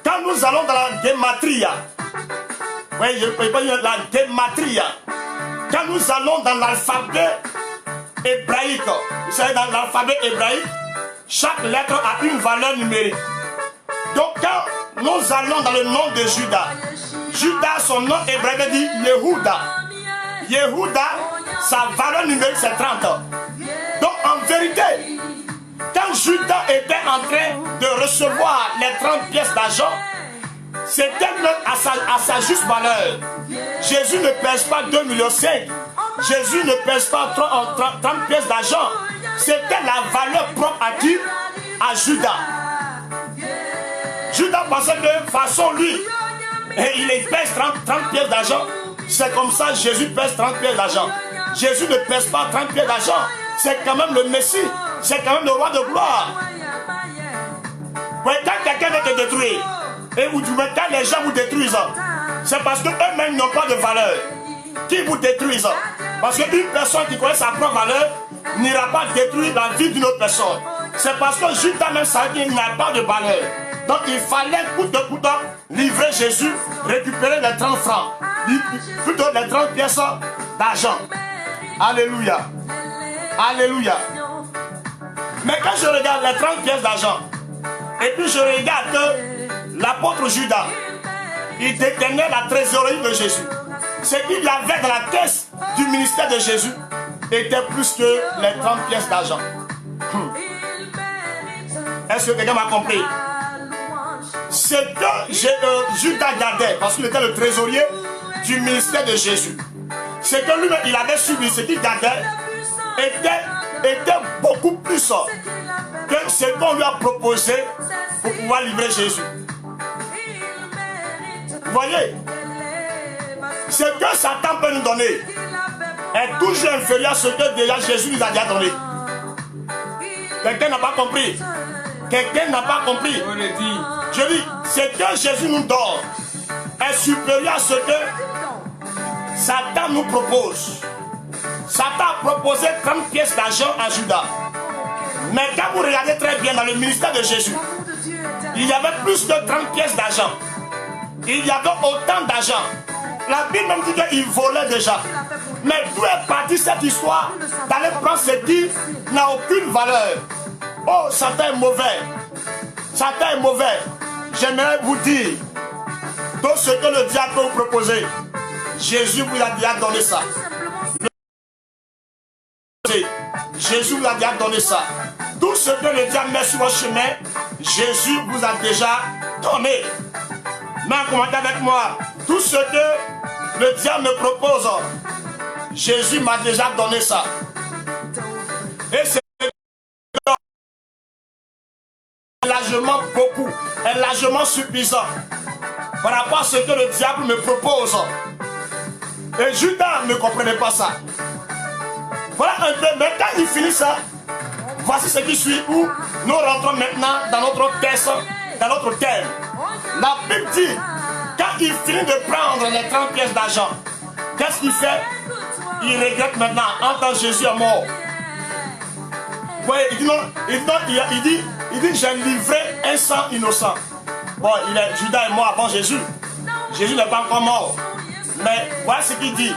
Speaker 1: Quand nous allons dans la Gematria, oui, je peux pas dire la Gematria. Quand nous allons dans l'alphabet hébraïque, vous savez, dans l'alphabet hébraïque, chaque lettre a une valeur numérique. Donc quand nous allons dans le nom de Judas, Judas, son nom hébraïque dit Yehuda. Yehuda, sa valeur numérique c'est 30. Donc en vérité, quand Judas était en train de recevoir les 30 pièces d'argent, c'était à sa juste valeur. Jésus ne pèse pas 2,5 millions. Jésus ne pèse pas 30 pièces d'argent. C'était la valeur propre à qui? À Judas. Judas pensait que de façon lui, il pèse 30 pièces d'argent. C'est comme ça que Jésus pèse 30 pièces d'argent. Jésus ne pèse pas 30 pièces d'argent. C'est quand même le Messie. C'est quand même le roi de gloire. Ouais, quand quelqu'un veut te détruire, et quand les gens vous détruisent, c'est parce qu'eux-mêmes n'ont pas de valeur. Qui vous détruisent? Parce qu'une personne qui connaît sa propre valeur n'ira pas détruire la vie d'une autre personne. C'est parce que Judas même savait qu'il n'a pas de valeur. Donc il fallait coûte que coûte livrer Jésus, récupérer les 30 francs, plutôt les 30 pièces d'argent. Alléluia. Alléluia. Mais quand je regarde les 30 pièces d'argent, et puis je regarde que l'apôtre Judas, il détenait la trésorerie de Jésus. Ce qu'il y avait dans la caisse du ministère de Jésus était plus que les 30 pièces d'argent. Est-ce que quelqu'un m'a compris? Ce que Judas gardait, parce qu'il était le trésorier du ministère de Jésus, ce que lui-même il avait subi, ce qu'il gardait, était beaucoup plus que ce qu'on lui a proposé pour pouvoir livrer Jésus. Vous voyez, ce que Satan peut nous donner est toujours inférieur à ce que déjà Jésus nous a déjà donné. Quelqu'un n'a pas compris. Quelqu'un n'a pas compris. Je dis, ce que Jésus nous donne est supérieur à ce que Satan nous propose. Satan a proposé 30 pièces d'argent à Judas. Mais quand vous regardez très bien dans le ministère de Jésus, il y avait plus de 30 pièces d'argent. Il y avait autant d'argent. La Bible même dit qu'il volait déjà. Mais d'où est partie cette histoire d'aller prendre ce qui n'a aucune valeur? Oh, Satan est mauvais. Satan est mauvais. J'aimerais vous dire, tout ce que le diable peut vous proposer, Jésus vous a déjà donné ça. Jésus vous a déjà donné ça. Tout ce que le diable met sur votre chemin, Jésus vous a déjà donné. Mais en commentaire avec moi, tout ce que le diable me propose, Jésus m'a déjà donné ça. Et c'est largement beaucoup, est largement suffisant par rapport à ce que le diable me propose. Et Judas ne comprenait pas ça. Voilà un peu, mais quand il finit ça, voici ce qui suit où nous rentrons maintenant dans notre texte, dans notre thème. La Bible dit, quand il finit de prendre les 30 pièces d'argent, qu'est-ce qu'il fait? Il regrette maintenant, en tant que Jésus est mort. Ouais, il dit, j'ai livré un sang innocent. Bon, Judas est mort avant Jésus. Jésus n'est pas encore mort. Mais voilà ce qu'il dit.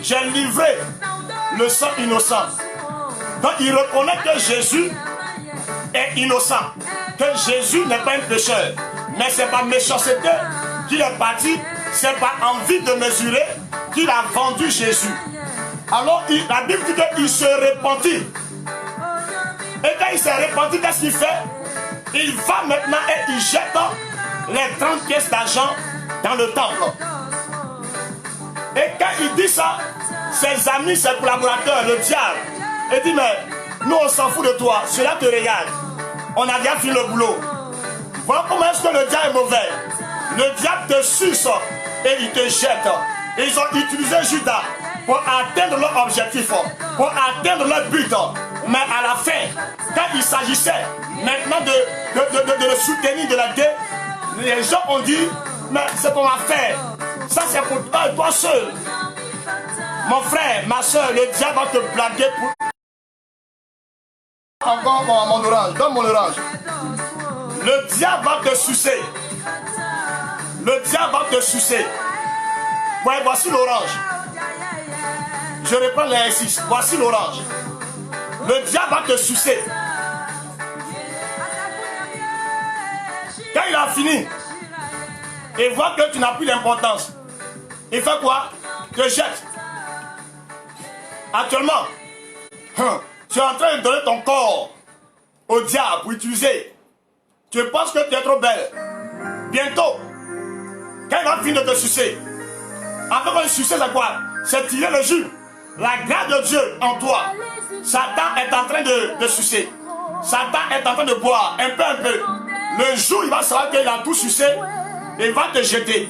Speaker 1: J'ai livré le sang innocent. Donc il reconnaît que Jésus est innocent. Que Jésus n'est pas un pécheur. Mais c'est par méchanceté qu'il est parti. C'est par envie de mesurer qu'il a vendu Jésus. Alors la Bible dit qu'il se repentit. Et quand il s'est repenti, qu'est-ce qu'il fait? Il va maintenant et il jette les 30 pièces d'argent dans le temple. Et quand il dit ça, ses amis, ses collaborateurs, le diable, il dit, mais nous on s'en fout de toi, cela te regarde. On a déjà fini le boulot. Voilà comment est-ce que le diable est mauvais. Le diable te suce et il te jette. Et ils ont utilisé Judas pour atteindre leur objectif, pour atteindre leur but. Mais à la fin, quand il s'agissait maintenant de le soutenir, de l'aider, les gens ont dit, mais c'est ton affaire. Ça c'est pour toi et toi seul. Mon frère, ma soeur, le diable va te blaguer pour... Encore mon orange, donne mon orange. Le diable va te sucer. Le diable va te sucer. Ouais, voici l'orange. Je reprends les 6. Voici l'orange. Le diable va te sucer. Quand il a fini, il voit que tu n'as plus d'importance. Il fait quoi? Te jette. Actuellement, Tu es en train de donner ton corps au diable pour utiliser. Tu penses que tu es trop belle. Bientôt, quand il va finir de te sucer, après le sucer, c'est quoi? C'est tirer le jus. La grâce de Dieu en toi. Satan est en train de sucer. Satan est en train de boire un peu. Le jour il va savoir qu'il a tout sucé, il va te jeter.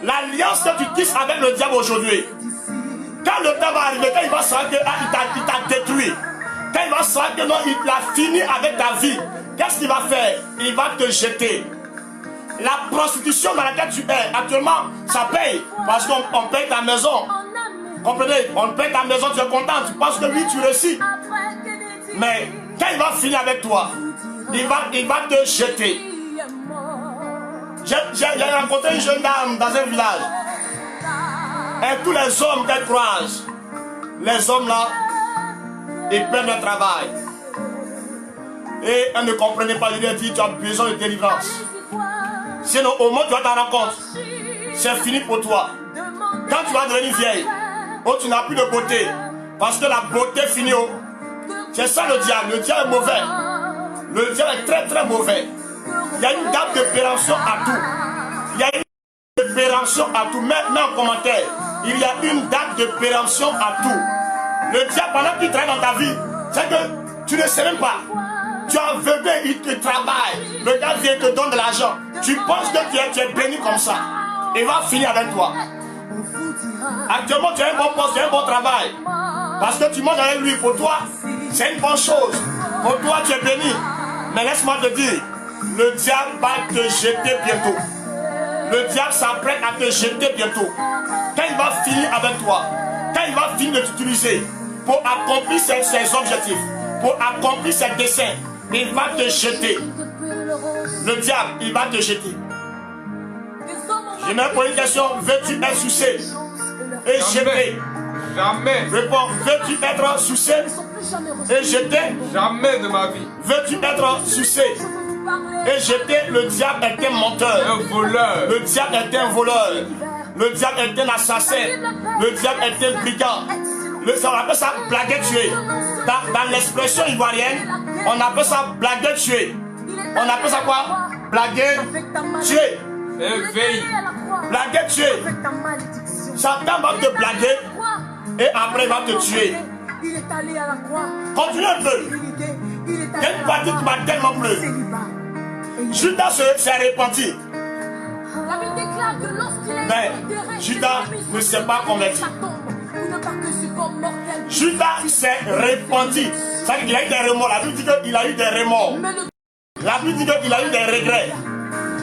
Speaker 1: L'alliance que tu tisses avec le diable aujourd'hui, quand le temps va arriver, quand il va savoir qu'il t'a détruit, quand il va savoir que non, il a fini avec ta vie, qu'est-ce qu'il va faire? Il va te jeter. La prostitution dans laquelle tu es actuellement, ça paye. Parce qu'on paye ta maison. Comprenez? On paye ta maison, tu es content. Tu penses que lui, tu réussis. Mais quand il va finir avec toi, il va te jeter. J'ai rencontré une jeune dame dans un village. Et tous les hommes qu'elle croise, les hommes là, ils perdent leur travail. Et elle ne comprenait pas. Je lui ai dit, tu as besoin de délivrance. Sinon, au moins tu vas t'en rendre compte. C'est fini pour toi. Quand tu vas devenir vieille, oh, tu n'as plus de beauté. Parce que la beauté finit. Oh. C'est ça le diable. Le diable est mauvais. Le diable est très très mauvais. Il y a une date de péremption à tout. Il y a une date de péremption à tout. Maintenant en commentaire, il y a une date de péremption à tout. Le diable, pendant qu'il travaille dans ta vie, c'est que tu ne sais même pas. Tu es aveuglé, il te travaille. Le gars vient te donner de l'argent. Tu penses que tu es béni comme ça. Il va finir avec toi. Actuellement, tu as un bon poste, tu as un bon travail. Parce que tu manges avec lui. Pour toi, c'est une bonne chose. Pour toi, tu es béni. Mais laisse-moi te dire, le diable va te jeter bientôt. Le diable s'apprête à te jeter bientôt. Quand il va finir avec toi, quand il va finir de t'utiliser pour accomplir ses objectifs, pour accomplir ses desseins, il va te jeter. Le diable, il va te jeter. Je me pose une question. Veux-tu être sucé et jeté?
Speaker 2: Jamais.
Speaker 1: Réponds. Veux-tu être sucé et jeté?
Speaker 2: Jamais de ma vie.
Speaker 1: Veux-tu être sucé et jeté? Le diable est un menteur.
Speaker 2: Un voleur.
Speaker 1: Le diable est un voleur. Le diable est un assassin. Le diable est un brigand. On appelle ça blaguer tuer. Dans l'expression ivoirienne, on appelle ça blaguer tuer. On appelle ça quoi? Blaguer tuer.
Speaker 2: Éveille.
Speaker 1: Blaguer tuer. Satan va te blaguer et après il va te tuer. Continue un peu. Il y a une partie qui m'a tellement plu. Judas s'est repenti. Mais Judas ne s'est pas converti. Judas s'est repenti. Ça veut dire qu'il a eu des remords. La Bible dit qu'il a eu des remords. La Bible dit qu'il a eu des regrets.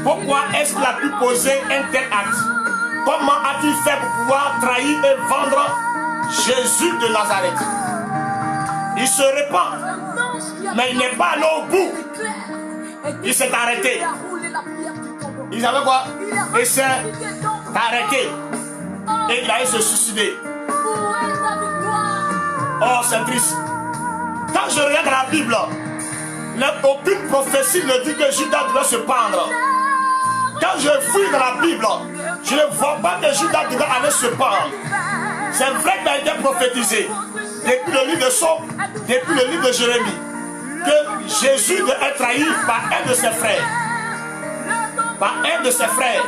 Speaker 1: Pourquoi est-ce qu'il a pu poser un tel acte? Comment a-t-il fait pour pouvoir trahir et vendre Jésus de Nazareth? Il se répand, mais il n'est pas allé au bout. Il s'est arrêté. Il savait quoi? Il s'est arrêté. Et il a se suicider. Oh, c'est triste. Quand je regarde la Bible, aucune prophétie ne dit que Judas devait se pendre. Quand je fouille dans la Bible, je ne vois pas que Judas devait aller se pendre. C'est vrai qu'il a été prophétisé depuis le livre de Somme, depuis le livre de Jérémie, que Jésus devait être trahi par un de ses frères. Par un de ses frères.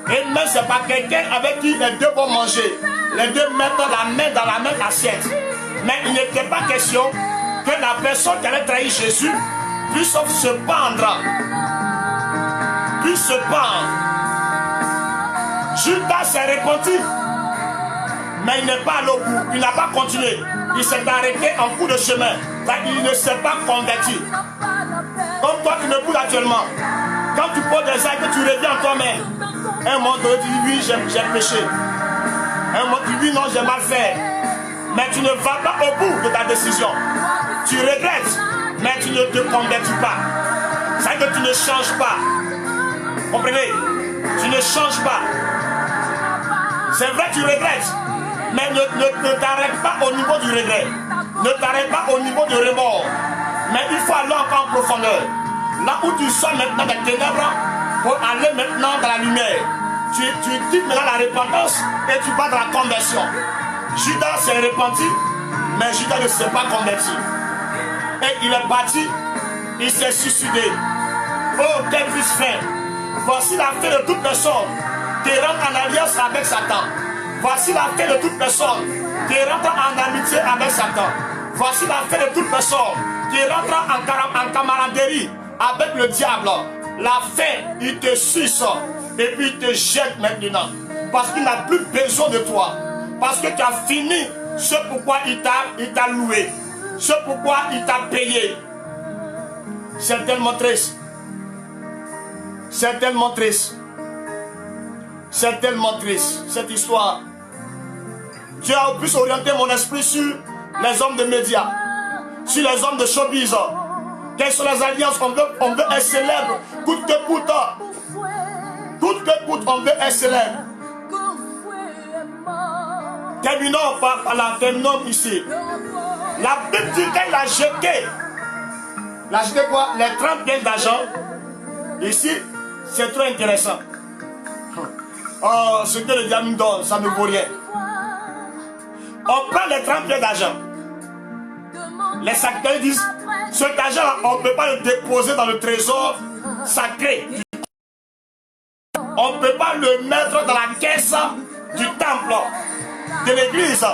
Speaker 1: Et même c'est pas quelqu'un avec qui les deux vont manger. Les deux mettent la main dans la même assiette. Mais il n'était pas question que la personne qui allait trahir Jésus puisse se pendre. Puisse se pendre. Judas s'est repenti. Mais il n'est pas allé au bout. Il n'a pas continué. Il s'est arrêté en cours de chemin. Il ne s'est pas converti. Comme toi qui me bouges actuellement. Quand tu poses des actes, tu reviens en toi-même. Un moment donné, tu dis oui, j'ai péché. Un moment, tu dis oui, non, j'ai mal fait. Mais tu ne vas pas au bout de ta décision. Tu regrettes, mais tu ne te convertis pas. C'est que tu ne changes pas. Comprenez? Tu ne changes pas. C'est vrai, tu regrettes. Mais ne t'arrête pas au niveau du regret. Ne t'arrête pas au niveau du remords. Mais il faut aller encore en profondeur. Là où tu sors maintenant des ténèbres, pour aller maintenant dans la lumière. Tu quittes maintenant la repentance et tu vas dans la conversion. Judas s'est repenti, Mais Judas ne s'est pas converti. Et il est parti, il s'est suicidé. Oh, quel plus fait. Voici la fin de toute personne qui rentre en alliance avec Satan. Voici la fin de toute personne qui rentre en amitié avec Satan. Voici la fin de toute personne qui rentre en camaraderie avec le diable. La fin, il te suce et puis il te jette maintenant. Parce qu'il n'a plus besoin de toi. Parce que tu as fini ce pourquoi il t'a loué. Ce pourquoi il t'a payé. C'est tellement triste. C'est tellement triste. C'est tellement triste, cette histoire. Dieu a plus orienté mon esprit sur les hommes de médias, sur les hommes de showbiz. Quelles sont les alliances? On veut être célèbre, coûte que coûte. Coûte que coûte, on veut être célèbre. Terminons par là, terminons ici. La Bible dit qu'elle a jeté. Elle a jeté quoi? Les 30 pièces d'argent. Ici, c'est trop intéressant. Oh, ce que le diable nous donne, ça ne vaut rien. On prend les 30 pièces d'argent. Les sacrificateurs disent, cet argent, on ne peut pas le déposer dans le trésor sacré. On ne peut pas le mettre dans la caisse du temple, de l'église.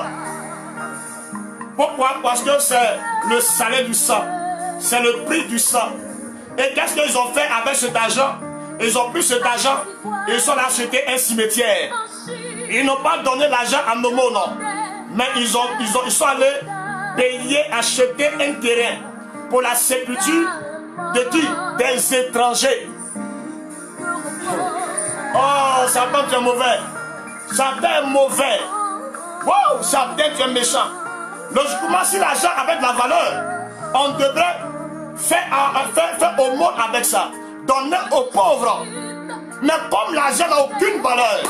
Speaker 1: Pourquoi? Parce que c'est le salaire du sang. C'est le prix du sang. Et qu'est-ce qu'ils ont fait avec cet argent? Ils ont pris cet argent et ils ont acheté un cimetière. Ils n'ont pas donné l'argent à nos mots, non. Mais ils sont allés payer, acheter un terrain pour la sépulture de qui? Des étrangers. Oh, Satan, tu es mauvais. Satan est mauvais. Wow, Satan, tu es méchant. Logiquement, si l'argent avait de la valeur, on devrait faire aumône avec ça. Donner aux pauvres. Mais comme l'argent n'a aucune valeur,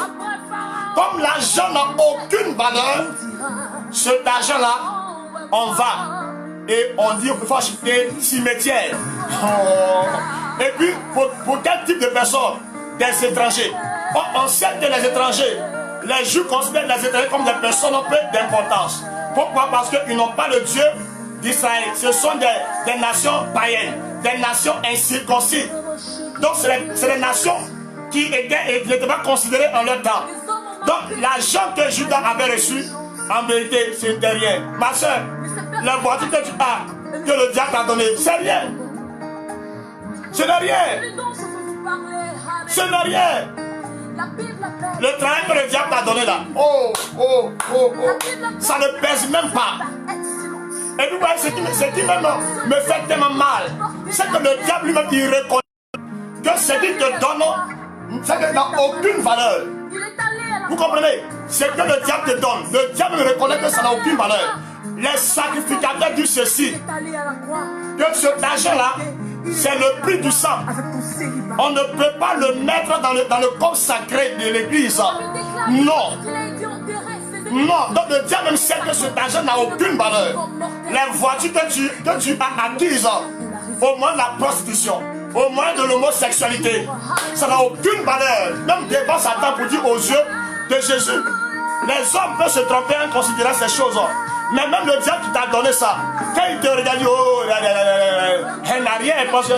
Speaker 1: comme l'argent n'a aucune valeur, cet argent-là, on va et on dit qu'il faut acheter cimetière. Oh. Et puis, pour quel type de personnes? Des étrangers. On sait que les étrangers, les Juifs considèrent les étrangers comme des personnes peu d'importance. Pourquoi? Parce qu'ils n'ont pas le Dieu d'Israël. Ce sont des nations païennes, des nations incirconcis. Donc, c'est les nations qui n'étaient pas considérées en leur temps. Donc, l'argent que Judas avait reçu, en vérité, ce n'était rien. Ma soeur, la voiture que tu as, que le diable t'a donné, c'est rien. Ce n'est rien. Ce n'est rien. Le travail que le diable t'a donné là, ça ne pèse même pas. Et puis, voyez, ce qui même me fait tellement mal, c'est que le diable lui-même, il reconnaît que ce qu'il te donne, ça n'a aucune valeur. Vous comprenez? C'est que le diable te donne. Le diable reconnaît que ça n'a aucune valeur. Les sacrificateurs disent ceci, que cet argent-là, c'est le prix du sang. On ne peut pas le mettre dans le corps sacré de l'église. Non. Non. Donc le diable même sait que cet argent n'a aucune valeur. Les voitures que tu as acquises, au moins de la prostitution, au moins de l'homosexualité, ça n'a aucune valeur. Même devant Satan pour dire aux yeux de Jésus. Les hommes peuvent se tromper en considérant ces choses. Mais même le diable qui t'a donné ça, quand il te regarde, oh, elle n'a rien, parce que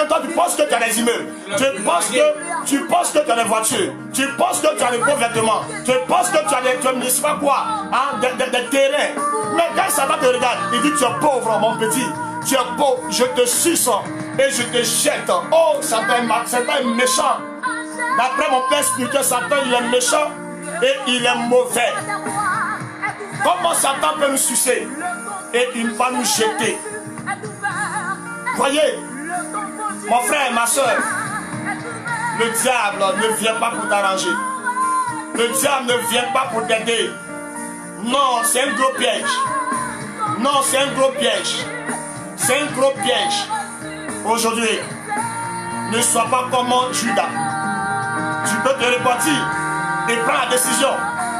Speaker 1: toi tu penses que tu as des immeubles, tu penses que tu as des voitures, tu penses que tu as des beaux vêtements, tu penses que tu as des, je sais pas quoi, hein, des terrains. Mais quand Satan te regarde, il dit tu es pauvre mon petit, tu es pauvre, je te suce et je te jette. Oh, Satan est méchant. D'après mon père spirituel, Satan il est méchant et il est mauvais. Comment Satan peut nous sucer et il va nous jeter? Voyez, mon frère, ma soeur, le diable ne vient pas pour t'arranger. Le diable ne vient pas pour t'aider. Non, c'est un gros piège. Non, c'est un gros piège. C'est un gros piège. Aujourd'hui, ne sois pas comme Judas. Tu peux te repentir et prendre la décision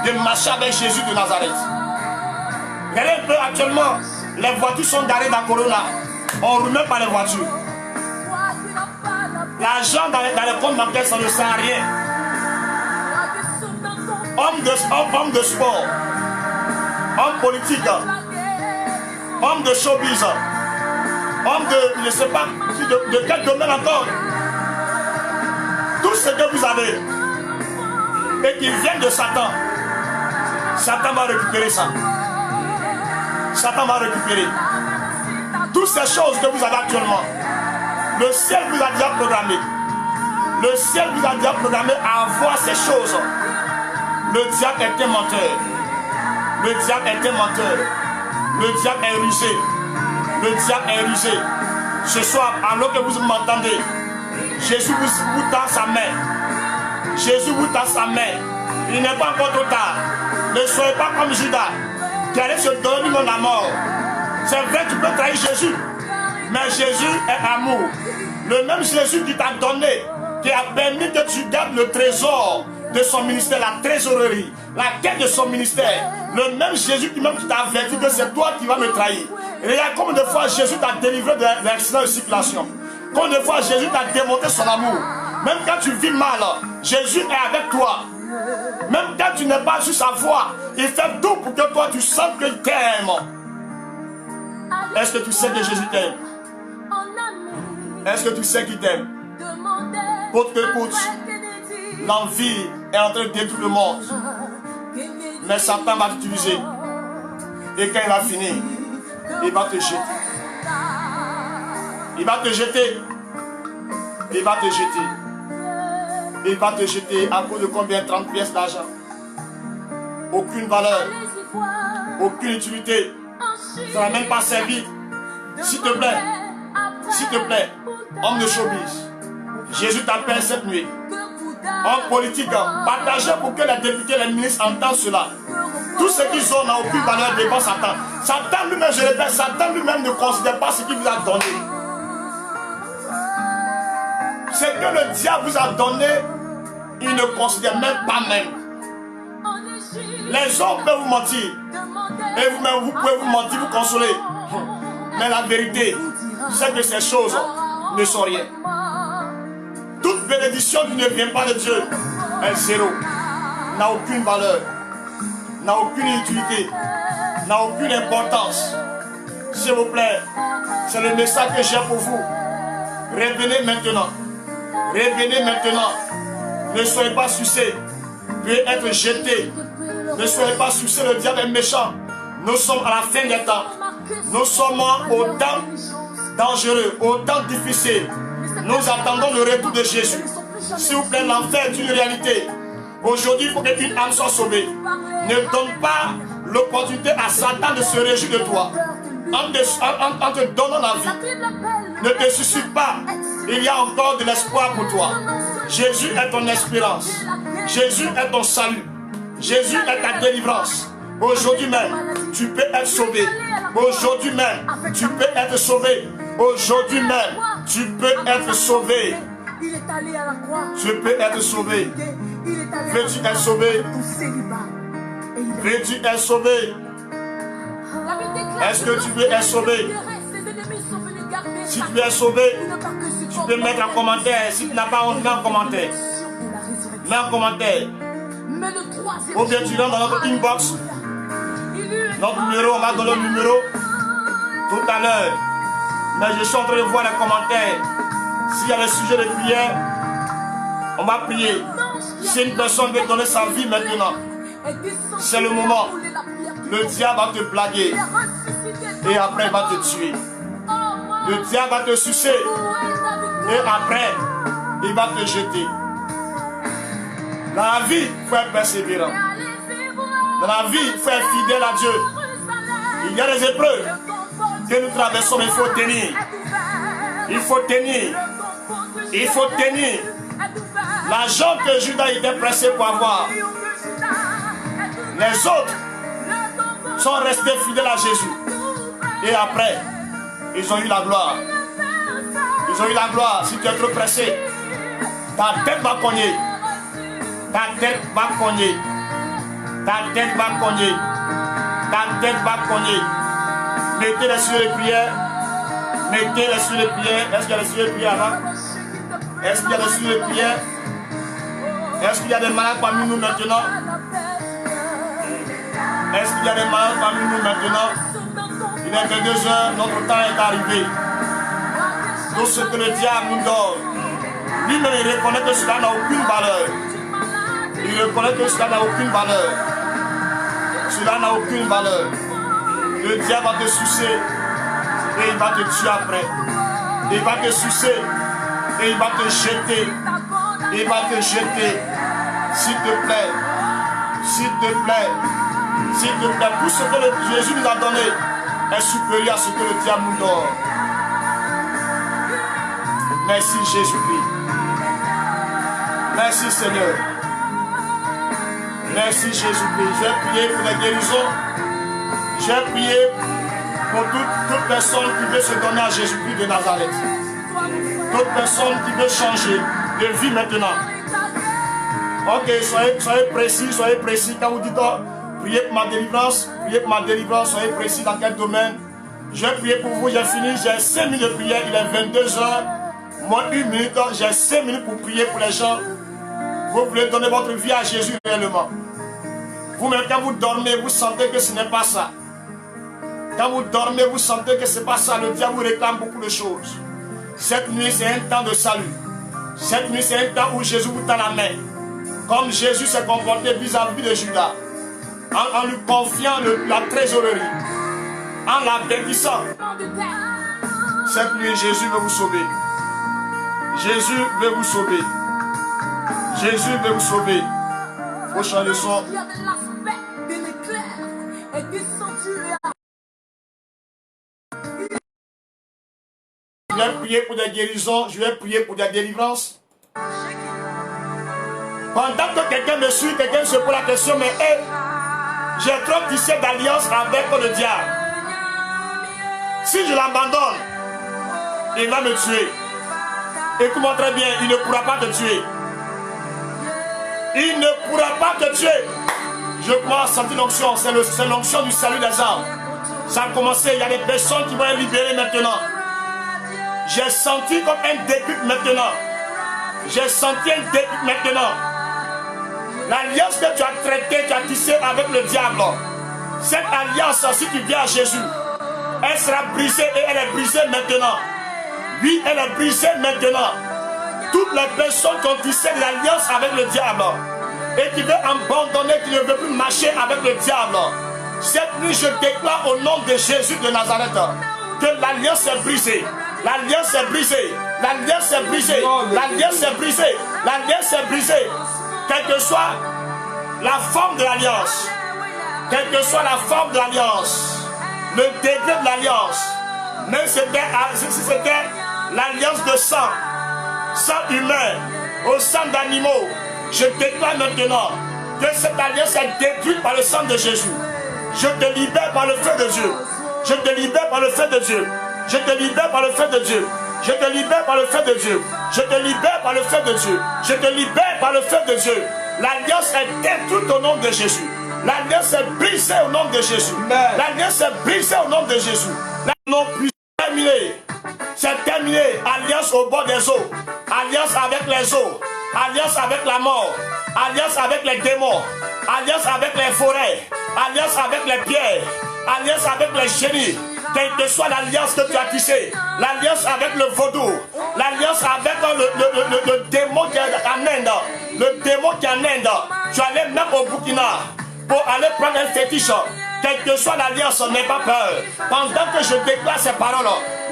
Speaker 1: de marcher avec Jésus de Nazareth. Regardez un peu actuellement, les voitures sont garées dans Corona. On remet pas les voitures. L'argent dans les comptes bancaires, ça ne sert à rien. Homme de sport, homme politique, homme de showbiz, homme de, je ne sais pas, de quel domaine encore. Tout ce que vous avez et qui vient de Satan, Satan va récupérer ça. Satan va récupérer. Toutes ces choses que vous avez actuellement, le ciel vous a déjà programmé. Le ciel vous a déjà programmé à avoir ces choses. Le diable est un menteur. Le diable est un menteur. Le diable est rusé. Le diable est rusé. Ce soir, alors que vous m'entendez, Jésus vous tend sa main. Jésus vous tend sa main. Il n'est pas encore trop tard. Ne soyez pas comme Judas, qui allait se donner lui-même la mort. C'est vrai, tu peux trahir Jésus. Mais Jésus est amour. Le même Jésus qui t'a donné, qui a permis que tu gardes le trésor de son ministère, la trésorerie, la quête de son ministère. Le même Jésus qui t'a averti que c'est toi qui vas me trahir. Regarde combien de fois Jésus t'a délivré de l'accident de circulation. Combien de fois Jésus t'a démontré son amour. Même quand tu vis mal, Jésus est avec toi. Même quand tu n'es pas sur sa voie, il fait tout pour que toi tu sentes qu'il t'aime. Est-ce que tu sais que Jésus t'aime? Est-ce que tu sais qu'il t'aime? Pour que écoute, l'envie est en train de détruire le monde. Mais Satan va t'utiliser. Et quand il va finir, il va te jeter. Il va te jeter. Il va te jeter. Il va te jeter à cause de combien? 30 pièces d'argent. Aucune valeur. Aucune utilité. Ça n'a même pas servi. S'il te plaît, homme de showbiz, Jésus t'appelle cette nuit. Homme politique, partagez pour que les députés, les ministres entendent cela. Tout ce qu'ils ont n'a aucune valeur devant Satan. Satan lui-même, je répète, Satan lui-même ne considère pas ce qu'il vous a donné. Ce que le diable vous a donné, il ne considère même pas même. Les hommes peuvent vous mentir. Et vous-même, vous pouvez vous mentir, vous consoler. Mais la vérité, c'est que ces choses ne sont rien. Toute bénédiction qui ne vient pas de Dieu est zéro. N'a aucune valeur. N'a aucune utilité. N'a aucune importance. S'il vous plaît, c'est le message que j'ai pour vous. Revenez maintenant. Revenez maintenant. Ne soyez pas sucés. Vous pouvez être jetés. Ne soyez pas sucés, le diable est méchant. Nous sommes à la fin des temps. Nous sommes au temps dangereux, au temps difficile. Nous attendons le retour de Jésus. S'il vous plaît, l'enfer est une réalité. Aujourd'hui, il faut qu'une âme soit sauvée. Ne donne pas l'opportunité à Satan de se réjouir de toi. En te donnant la vie. Ne te suicide pas. Il y a encore de l'espoir pour toi. Jésus est ton espérance. Jésus est ton salut. Jésus est ta délivrance. Aujourd'hui même, tu peux être sauvé. Aujourd'hui même, tu peux être sauvé. Aujourd'hui même, tu peux être sauvé. Tu peux être sauvé. Veux-tu être sauvé? Veux-tu être sauvé? Est-ce que tu veux être sauvé? Si tu veux être sauvé, tu peux mettre un commentaire. Si tu n'as pas honte, mets un commentaire. Mets un commentaire. Ou bien tu rentres dans notre inbox. Notre numéro, on va donner le numéro tout à l'heure. Mais je suis en train de voir les commentaires. S'il y a des sujets de prière, on va prier. Si une personne veut donner sa vie maintenant, c'est le moment. Le diable va te blaguer. Et après, il va te tuer. Le diable va te sucer. Et après, il va te jeter. Dans la vie, il faut être persévérant. Dans la vie, il faut être fidèle à Dieu. Il y a des épreuves que nous traversons, mais il faut tenir. Il faut tenir. Il faut tenir. L'argent que Judas était pressé pour avoir. Les autres sont restés fidèles à Jésus. Et après, ils ont eu la gloire. Ils ont eu la gloire. Si tu es trop pressé, ta tête va cogner. Ta tête va cogner. Ta tête va cogner. Ta tête va cogner. Mettez les sujets de prière. Mettez les sujets de prière. Est-ce qu'il y a des sujets de prière là? Est-ce qu'il y a des sujets de prière? Est-ce qu'il y a des malades parmi nous maintenant? Est-ce qu'il y a des malades parmi nous maintenant? Il est 22 heures, notre temps est arrivé. Tout ce que le diable nous donne, lui-même il reconnaît que cela n'a aucune valeur. Il reconnaît que cela n'a aucune valeur. Cela n'a aucune valeur. Le diable va te sucer et il va te tuer après. Il va te sucer et il va te jeter. Il va te jeter. S'il te plaît, s'il te plaît, s'il te plaît, tout ce que Jésus nous a donné est supérieur à ce que le diable nous donne. Merci Jésus-Christ. Merci Seigneur. Merci Jésus-Christ. J'ai prié pour la guérison. J'ai prié pour toute personne qui veut se donner à Jésus-Christ de Nazareth. Toute personne qui veut changer de vie maintenant. Ok, soyez précis quand vous dites oh, priez pour ma délivrance, soyez précis dans quel domaine. J'ai prié pour vous, j'ai fini, j'ai 5 minutes de prière, il est 22 heures, moins 1 minute, j'ai 5 minutes pour prier pour les gens. Vous voulez donner votre vie à Jésus réellement. Vous-même, quand vous dormez, vous sentez que ce n'est pas ça. Quand vous dormez, vous sentez que ce n'est pas ça. Le diable vous réclame beaucoup de choses. Cette nuit, c'est un temps de salut. Cette nuit, c'est un temps où Jésus vous tend la main. Comme Jésus s'est comporté vis-à-vis de Judas. En lui confiant la trésorerie. En l'avertissant. Cette nuit, Jésus veut vous sauver. Jésus veut vous sauver. Jésus veut vous sauver. Faut changer le son. Je vais prier pour des guérisons, je vais prier pour des délivrances. Pendant que quelqu'un me suit, quelqu'un se pose la question, mais hey, j'ai trop tissé d'alliance avec le diable. Si je l'abandonne, il va me tuer. Écoute-moi très bien, il ne pourra pas te tuer. Il ne pourra pas te tuer. Je commence à sentir l'onction, c'est l'onction du salut des âmes. Ça a commencé, il y a des personnes qui vont être libérées maintenant. J'ai senti comme un déclic maintenant. J'ai senti un déclic maintenant. L'alliance que tu as traitée, tu as tissée avec le diable. Cette alliance, si tu viens à Jésus, elle sera brisée et elle est brisée maintenant. Oui, elle est brisée maintenant. Toutes les personnes qui ont tissé l'alliance avec le diable et qui veulent abandonner, qui ne veulent plus marcher avec le diable, cette nuit, je déclare au nom de Jésus de Nazareth que l'alliance est brisée. L'alliance est brisée. L'alliance est brisée. L'alliance est brisée. L'alliance est brisée. Quelle que soit la forme de l'alliance, quelle que soit la forme de l'alliance, le degré de l'alliance, même si c'était l'alliance de sang humain, au sang d'animaux, je déclare maintenant que cette alliance est détruite par le sang de Jésus. Je te libère par le feu de Dieu. Je te libère par le feu de Dieu. Je te libère par le feu de Dieu. Je te libère par le feu de Dieu. Je te libère par le feu de Dieu. Je te libère par le feu de Dieu. L'alliance est détruite au nom de Jésus. L'alliance est brisée au nom de Jésus. L'alliance est brisée au nom de Jésus. Non plus terminé. C'est terminé. Alliance au bord des eaux. Alliance avec les eaux. Alliance avec la mort. Alliance avec les démons. Alliance avec les forêts. Alliance avec les pierres. Alliance avec les génies. Quelle que soit l'alliance que tu as tissée, l'alliance avec le vaudou, l'alliance avec le démon qui est en Inde, le démon qui est en Inde, tu allais même au Burkina pour aller prendre un fétiche. Quelle que soit l'alliance, n'aie pas peur. Pendant que je déclare ces paroles,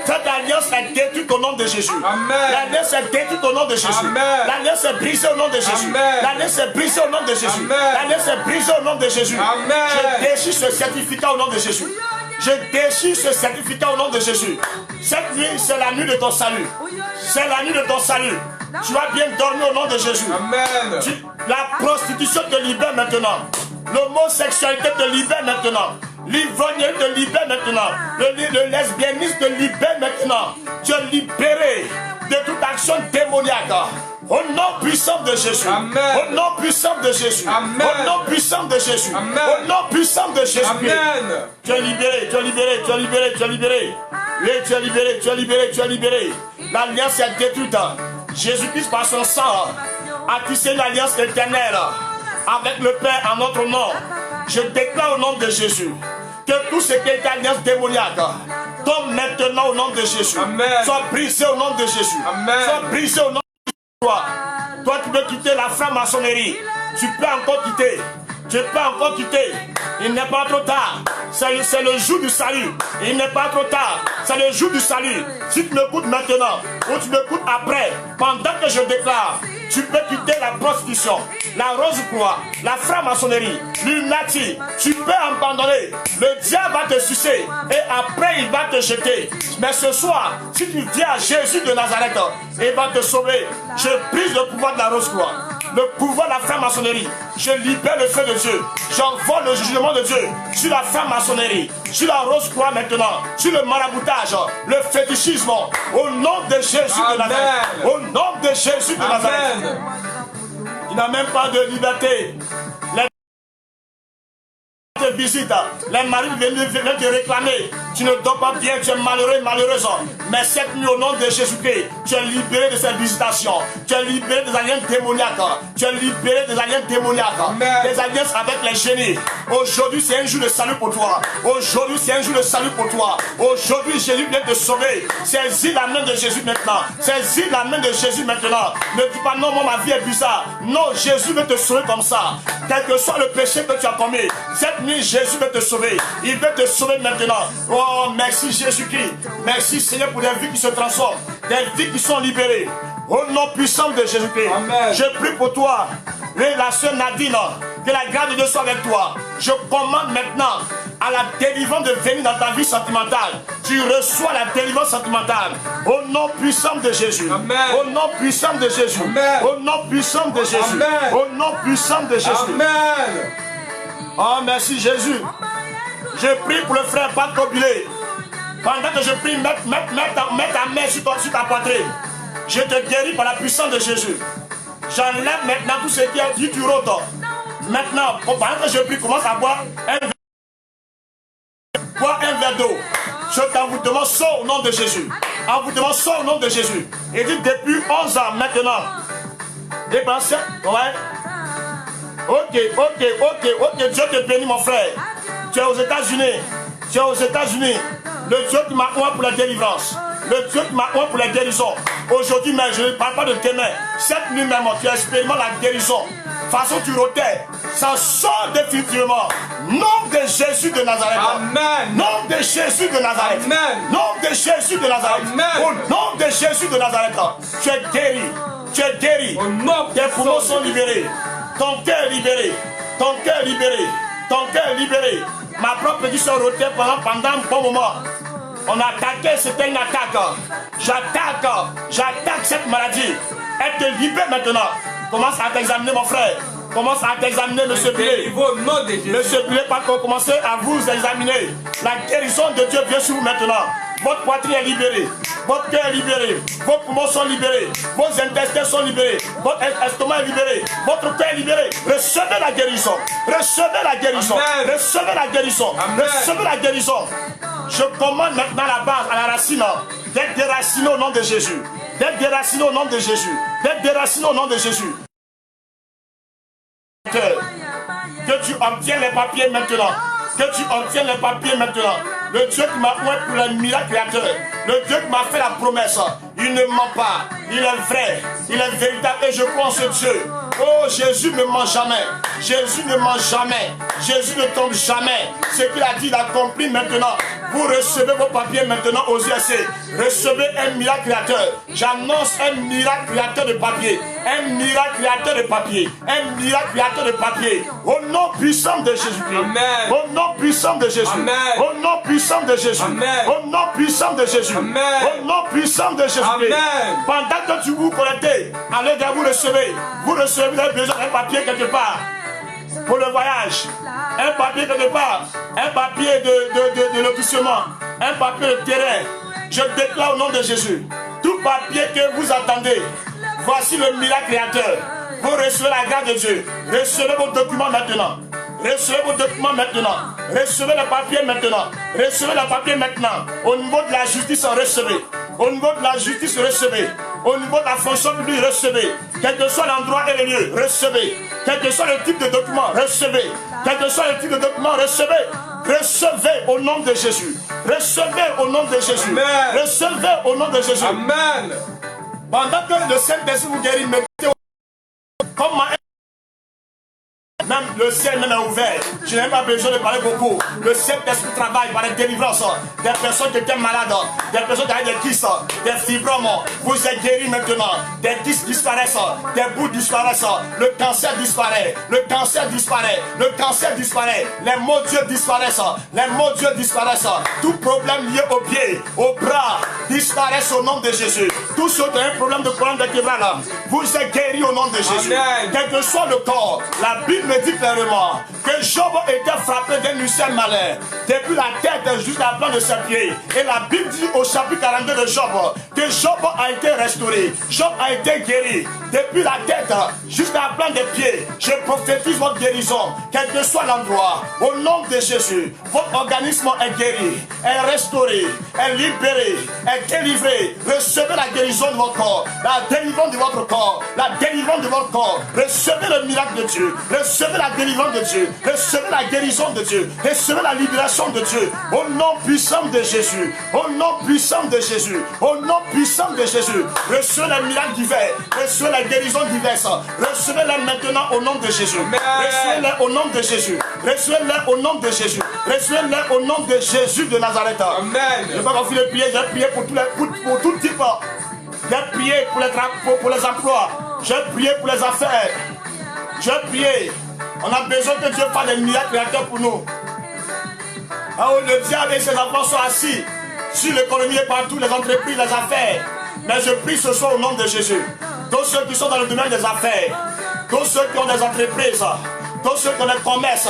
Speaker 1: cette alliance est détruite au nom de Jésus. L'alliance est détruite au nom de Jésus. L'alliance est brisée au nom de Jésus. L'alliance est brisée au nom de Jésus. L'alliance est brisée au nom de Jésus. Je déchire ce certificat au nom de Jésus. Je déchire ce certificat au nom de Jésus. Cette nuit, c'est la nuit de ton salut. C'est la nuit de ton salut. Tu vas bien dormir au nom de Jésus.
Speaker 2: Amen.
Speaker 1: La prostitution te libère maintenant. L'homosexualité te libère maintenant. L'ivrognerie te libère maintenant. Le lesbianisme te libère maintenant. Tu es libéré de toute action démoniaque. Au nom puissant de Jésus.
Speaker 2: Amen.
Speaker 1: Au nom puissant de Jésus.
Speaker 2: Amen.
Speaker 1: Au nom puissant de Jésus.
Speaker 2: Amen.
Speaker 1: Au nom puissant de Jésus.
Speaker 2: Amen.
Speaker 1: Tu es libéré, tu es libéré, tu es libéré, tu es libéré. Oui, tu es libéré, tu es libéré, tu es libéré. L'alliance est détruite. Jésus-Christ par son sang a tissé une alliance éternelle avec le Père en notre nom. Je déclare au nom de Jésus Que tout ce qui est alliance démoniaque tombe maintenant au nom de Jésus.
Speaker 2: Amen.
Speaker 1: Sois brisé au nom de Jésus.
Speaker 2: Amen.
Speaker 1: Sois brisé au nom de Jésus. Toi qui veux quitter la franc-maçonnerie, tu peux encore quitter. Tu peux encore quitter. Il n'est pas trop tard. C'est le jour du salut. Il n'est pas trop tard. C'est le jour du salut. Si tu m'écoutes maintenant ou tu m'écoutes après, pendant que je déclare, tu peux quitter la prostitution, la rose-croix, la franc-maçonnerie, l'Illuminati. Tu peux abandonner. Le diable va te sucer et après il va te jeter. Mais ce soir, si tu viens à Jésus de Nazareth, il va te sauver. Je brise le pouvoir de la rose-croix, le pouvoir de la franc-maçonnerie. Je libère le feu de Dieu. J'envoie le jugement de Dieu sur la franc-maçonnerie, sur la rose-croix maintenant, sur le maraboutage, le fétichisme. Au nom de Jésus de Nazareth. Au nom de Jésus de Nazareth. Il n'a même pas de liberté. Te visite, les maris viennent te réclamer. Tu ne dors pas bien, tu es malheureux, malheureuse. Mais cette nuit, au nom de Jésus-Christ, tu es libéré de cette visitation. Tu es libéré des alliances démoniaques. Tu es libéré des alliances démoniaques. Des alliances avec les génies. Aujourd'hui, c'est un jour de salut pour toi. Aujourd'hui, c'est un jour de salut pour toi. Aujourd'hui, Jésus vient te sauver. Saisis la main de Jésus maintenant. Saisis la main de Jésus maintenant. Ne dis pas non, moi, ma vie est bizarre. Non, Jésus veut te sauver comme ça. Quel que soit le péché que tu as commis, cette nuit, Jésus veut te sauver. Il veut te sauver maintenant. Oh, merci Jésus-Christ. Merci Seigneur pour des vies qui se transforment. Des vies qui sont libérées. Au nom puissant de Jésus-Christ. Je prie pour toi. Et la sœur Nadine, que la grâce de Dieu soit avec toi. Je commande maintenant à la délivrance de venir dans ta vie sentimentale. Tu reçois la délivrance sentimentale. Au nom puissant de Jésus.
Speaker 2: Amen.
Speaker 1: Au nom puissant de Jésus.
Speaker 2: Amen.
Speaker 1: Au nom puissant de Jésus.
Speaker 2: Amen.
Speaker 1: Au nom puissant de Jésus.
Speaker 2: Amen.
Speaker 1: Oh, merci Jésus. Je prie pour le frère Patrick Bilé. Pendant que je prie, mets ta main sur ta poitrine. Je te guéris par la puissance de Jésus. J'enlève maintenant tout ce qui est dit du roto. Maintenant, pendant que je prie, commence à boire un verre d'eau. Je vous demande ça au nom de Jésus. On vous demande ça au nom de Jésus. Et dit depuis 11 ans maintenant. Et pensez, ouais. Ok, Dieu te bénit mon frère. Tu es aux États-Unis. Tu es aux États-Unis. Le Dieu qui m'a oint pour la délivrance. Le Dieu qui m'a oint pour la guérison. Aujourd'hui même, je ne parle pas de tes mains. Cette nuit même, tu expérimentes la guérison. Façon tu rotais, ça sort définitivement. Nom de Jésus de Nazareth.
Speaker 2: Amen.
Speaker 1: Nom de Jésus de Nazareth.
Speaker 2: Amen.
Speaker 1: Nom de Jésus de Nazareth.
Speaker 2: Amen.
Speaker 1: Au nom de Jésus de Nazareth. Tu es guéri. Tu es guéri. Tes poumons sont libérés. Ton cœur est libéré. Ton cœur est libéré. Ton cœur est libéré. Ma propre petite soeur rotait pendant un bon moment. On a attaqué, c'était une attaque. J'attaque cette maladie. Elle te libère maintenant. Commence à t'examiner mon frère. Commence à t'examiner monsieur Bilé. Monsieur Bilé, commencez à vous examiner. La guérison de Dieu vient sur vous maintenant. Votre poitrine est libérée. Votre cœur est libéré. Vos poumons sont libérés. Vos intestins sont libérés. Votre estomac est libéré. Votre cœur est libéré. Recevez la guérison. Recevez la guérison.
Speaker 2: Amen.
Speaker 1: Recevez la guérison.
Speaker 2: Amen.
Speaker 1: Recevez la guérison. Je commande maintenant la base à la racine d'être déraciné au nom de Jésus. D'être déraciné au nom de Jésus. D'être déraciné au nom de Jésus. Que tu obtiennes les papiers maintenant. Que tu obtiennes les papiers maintenant. Le Dieu qui m'a oint pour le miracle créateur. Le Dieu qui m'a fait la promesse. Il ne ment pas. Il est vrai. Il est véritable. Et je crois en ce Dieu. Oh, Jésus ne ment jamais. Jésus ne ment jamais. Jésus ne tombe jamais. Ce qu'il a dit, il a accompli maintenant. Vous recevez vos papiers maintenant aux USA. Recevez un miracle créateur. J'annonce un miracle créateur de papier. Un miracle créateur de papier. Un miracle créateur de papier. Au nom puissant de Jésus-Christ.
Speaker 2: Amen.
Speaker 1: Au nom puissant de Jésus.
Speaker 2: Amen.
Speaker 1: Au nom puissant de Jésus.
Speaker 2: Amen.
Speaker 1: Au nom puissant de Jésus.
Speaker 2: Amen.
Speaker 1: Au nom puissant de Jésus-Christ.
Speaker 2: Amen.
Speaker 1: Pendant que tu vous connectez, allez vous recevez. Vous recevez, vous avez besoin d'un papier quelque part. Pour le voyage, un papier quelque part, un papier de lotissement, un papier de terrain. Je déclare au nom de Jésus, tout papier que vous attendez, voici le miracle créateur. Vous recevez la grâce de Dieu. Recevez vos documents maintenant. Recevez vos documents maintenant. Recevez le papier maintenant. Recevez le papier maintenant. Au niveau de la justice, recevez. Au niveau de la justice, recevez. Au niveau de la fonction publique, recevez. Quel que soit l'endroit et le lieu, recevez. Quel que soit le type de document, recevez. Quel que soit le type de document, recevez. Recevez au nom de Jésus. Recevez au nom de Jésus.
Speaker 2: Amen.
Speaker 1: Recevez au nom de Jésus.
Speaker 2: Amen.
Speaker 1: Pendant que le Saint-Esprit vous guérit, mettez comme même le ciel même est ouvert. Je n'ai même pas besoin de parler beaucoup. Le Saint-Esprit travaille par la délivrance des personnes qui étaient malades, des personnes qui avaient des kystes, des fibromes. Vous êtes guéris maintenant. Des kystes disparaissent, des bouts disparaissent, le cancer disparaît, le cancer disparaît, le cancer disparaît, les maux de Dieu disparaissent, les maux de Dieu disparaissent. Tout problème lié aux pieds, aux bras disparaissent au nom de Jésus. Tous ceux qui ont un problème de colonne vertébrale, vous êtes guéris au nom de Jésus.
Speaker 2: Amen. Quel
Speaker 1: que soit le corps, la Bible me dit clairement que Job était frappé d'un ulcère malin depuis la tête jusqu'à la plante de ses pieds. Et la Bible dit au chapitre 42 de Job que Job a été restauré, Job a été guéri depuis la tête jusqu'à la plante des pieds. Je prophétise votre guérison, quel que soit l'endroit, au nom de Jésus. Votre organisme est guéri, est restauré, est libéré, est délivré. Recevez la guérison de votre corps, la délivrance de votre corps, la délivrance de votre corps. Recevez le miracle de Dieu, recevez la délivrance de Dieu, recevez la guérison de Dieu, recevez la libération de Dieu. Au nom puissant de Jésus, au nom puissant de Jésus, au nom puissant de Jésus. Recevez les miracles divers, recevez la guérison diverse, recevez-les maintenant au nom de Jésus. Recevez-les au nom de Jésus, recevez-les au nom de Jésus, recevez-les au nom de Jésus de Nazareth.
Speaker 2: Amen.
Speaker 1: Je ne vais pas confiner de prier, j'ai prié pour tout type. J'ai prié pour les emplois, j'ai prié pour les affaires, j'ai prié. On a besoin que Dieu fasse des miracles créateurs pour nous. Là où le diable et ses enfants sont assis sur l'économie et partout, les entreprises, les affaires. Mais je prie ce soir au nom de Jésus. Tous ceux qui sont dans le domaine des affaires, tous ceux qui ont des entreprises, tous ceux qui ont des commerces,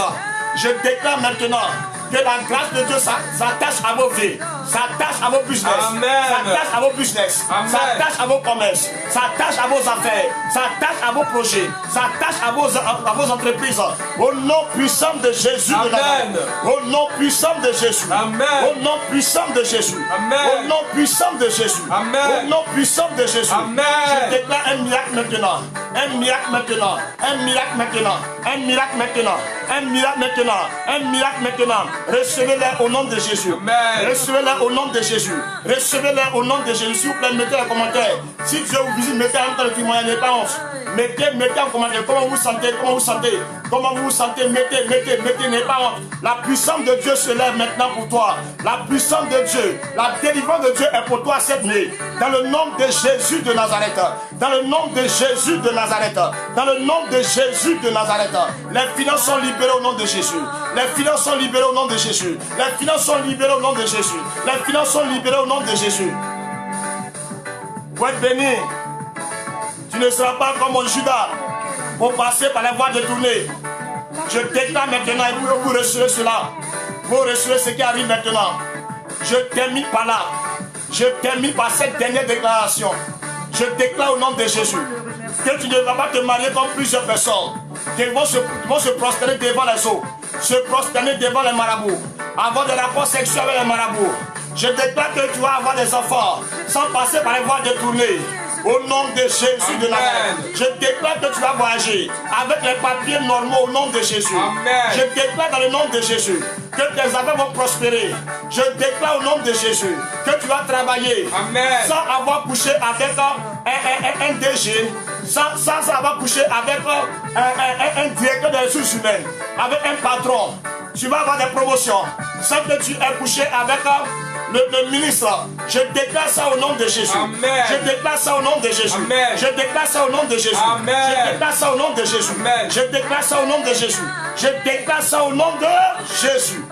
Speaker 1: je déclare maintenant que la grâce de Dieu s'attache à vos vies, s'attache à vos business, s'attache à vos business, s'attache à vos commerces, s'attache à vos affaires, s'attache à vos projets, s'attache à vos entreprises. Au nom puissant de Jésus de Nazareth. Au nom puissant de Jésus.
Speaker 2: Amen.
Speaker 1: Au nom puissant de Jésus.
Speaker 2: Amen.
Speaker 1: Au nom puissant de Jésus.
Speaker 2: Amen.
Speaker 1: Au nom puissant de Jésus.
Speaker 2: Amen.
Speaker 1: Je déclare un miracle maintenant. Un miracle maintenant. Un miracle maintenant. Un miracle maintenant. Un miracle maintenant. Un miracle maintenant. Recevez-les au nom de Jésus.
Speaker 2: Amen.
Speaker 1: Recevez-les au nom de Jésus. Recevez-les au nom de Jésus. S'il vous plaît, mettez les commentaires. Si Dieu vous visite, mettez en même temps le témoignage. N'ayez pas honte. Mettez en commentaire comment vous sentez, comment vous sentez, comment vous vous sentez. Mettez, n'ayez pas honte. La puissance de Dieu se lève maintenant pour toi. La puissance de Dieu, la délivrance de Dieu est pour toi cette nuit. Dans le nom de Jésus de Nazareth. Dans le nom de Jésus de Nazareth. Dans le nom de Jésus de Nazareth. Les finances sont libérées au nom de Jésus. Les finances sont libérées au nom de Jésus. Les finances sont libérées au nom de Jésus. Les finances sont libérées au nom de Jésus. Vous êtes bénis. Tu ne seras pas comme mon Judas pour passer par la voie détournée. Je déclare maintenant et vous recevez cela. Vous recevez ce qui arrive maintenant. Je termine par là. Je termine par cette dernière déclaration. Je déclare au nom de Jésus que tu ne vas pas te marier comme plusieurs personnes qui vont se prosterner devant les eaux, se prosterner devant les marabouts, avoir des rapports sexuels avec les marabouts. Je déclare que tu vas avoir des enfants sans passer par les voies détournées. Au nom de Jésus de Nazareth. Je déclare que tu vas voyager avec les papiers normaux au nom de Jésus.
Speaker 2: Amen.
Speaker 1: Je déclare dans le nom de Jésus que tes affaires vont prospérer. Je déclare au nom de Jésus que tu vas travailler.
Speaker 2: Amen.
Speaker 1: Sans avoir couché avec un DG, sans avoir couché avec un directeur des ressources humaines, avec un patron. Tu vas avoir des promotions sans que tu aies couché avec le ministre. Je déclare ça au nom de Jésus.
Speaker 2: Amen.
Speaker 1: Je déclare ça au nom de Jésus.
Speaker 2: Amen.
Speaker 1: Je déclare ça au nom de Jésus.
Speaker 2: Amen.
Speaker 1: Je déclare ça au nom de Jésus.
Speaker 2: Amen.
Speaker 1: Je déclare ça au nom de Jésus. Je déclare ça au nom de Jésus.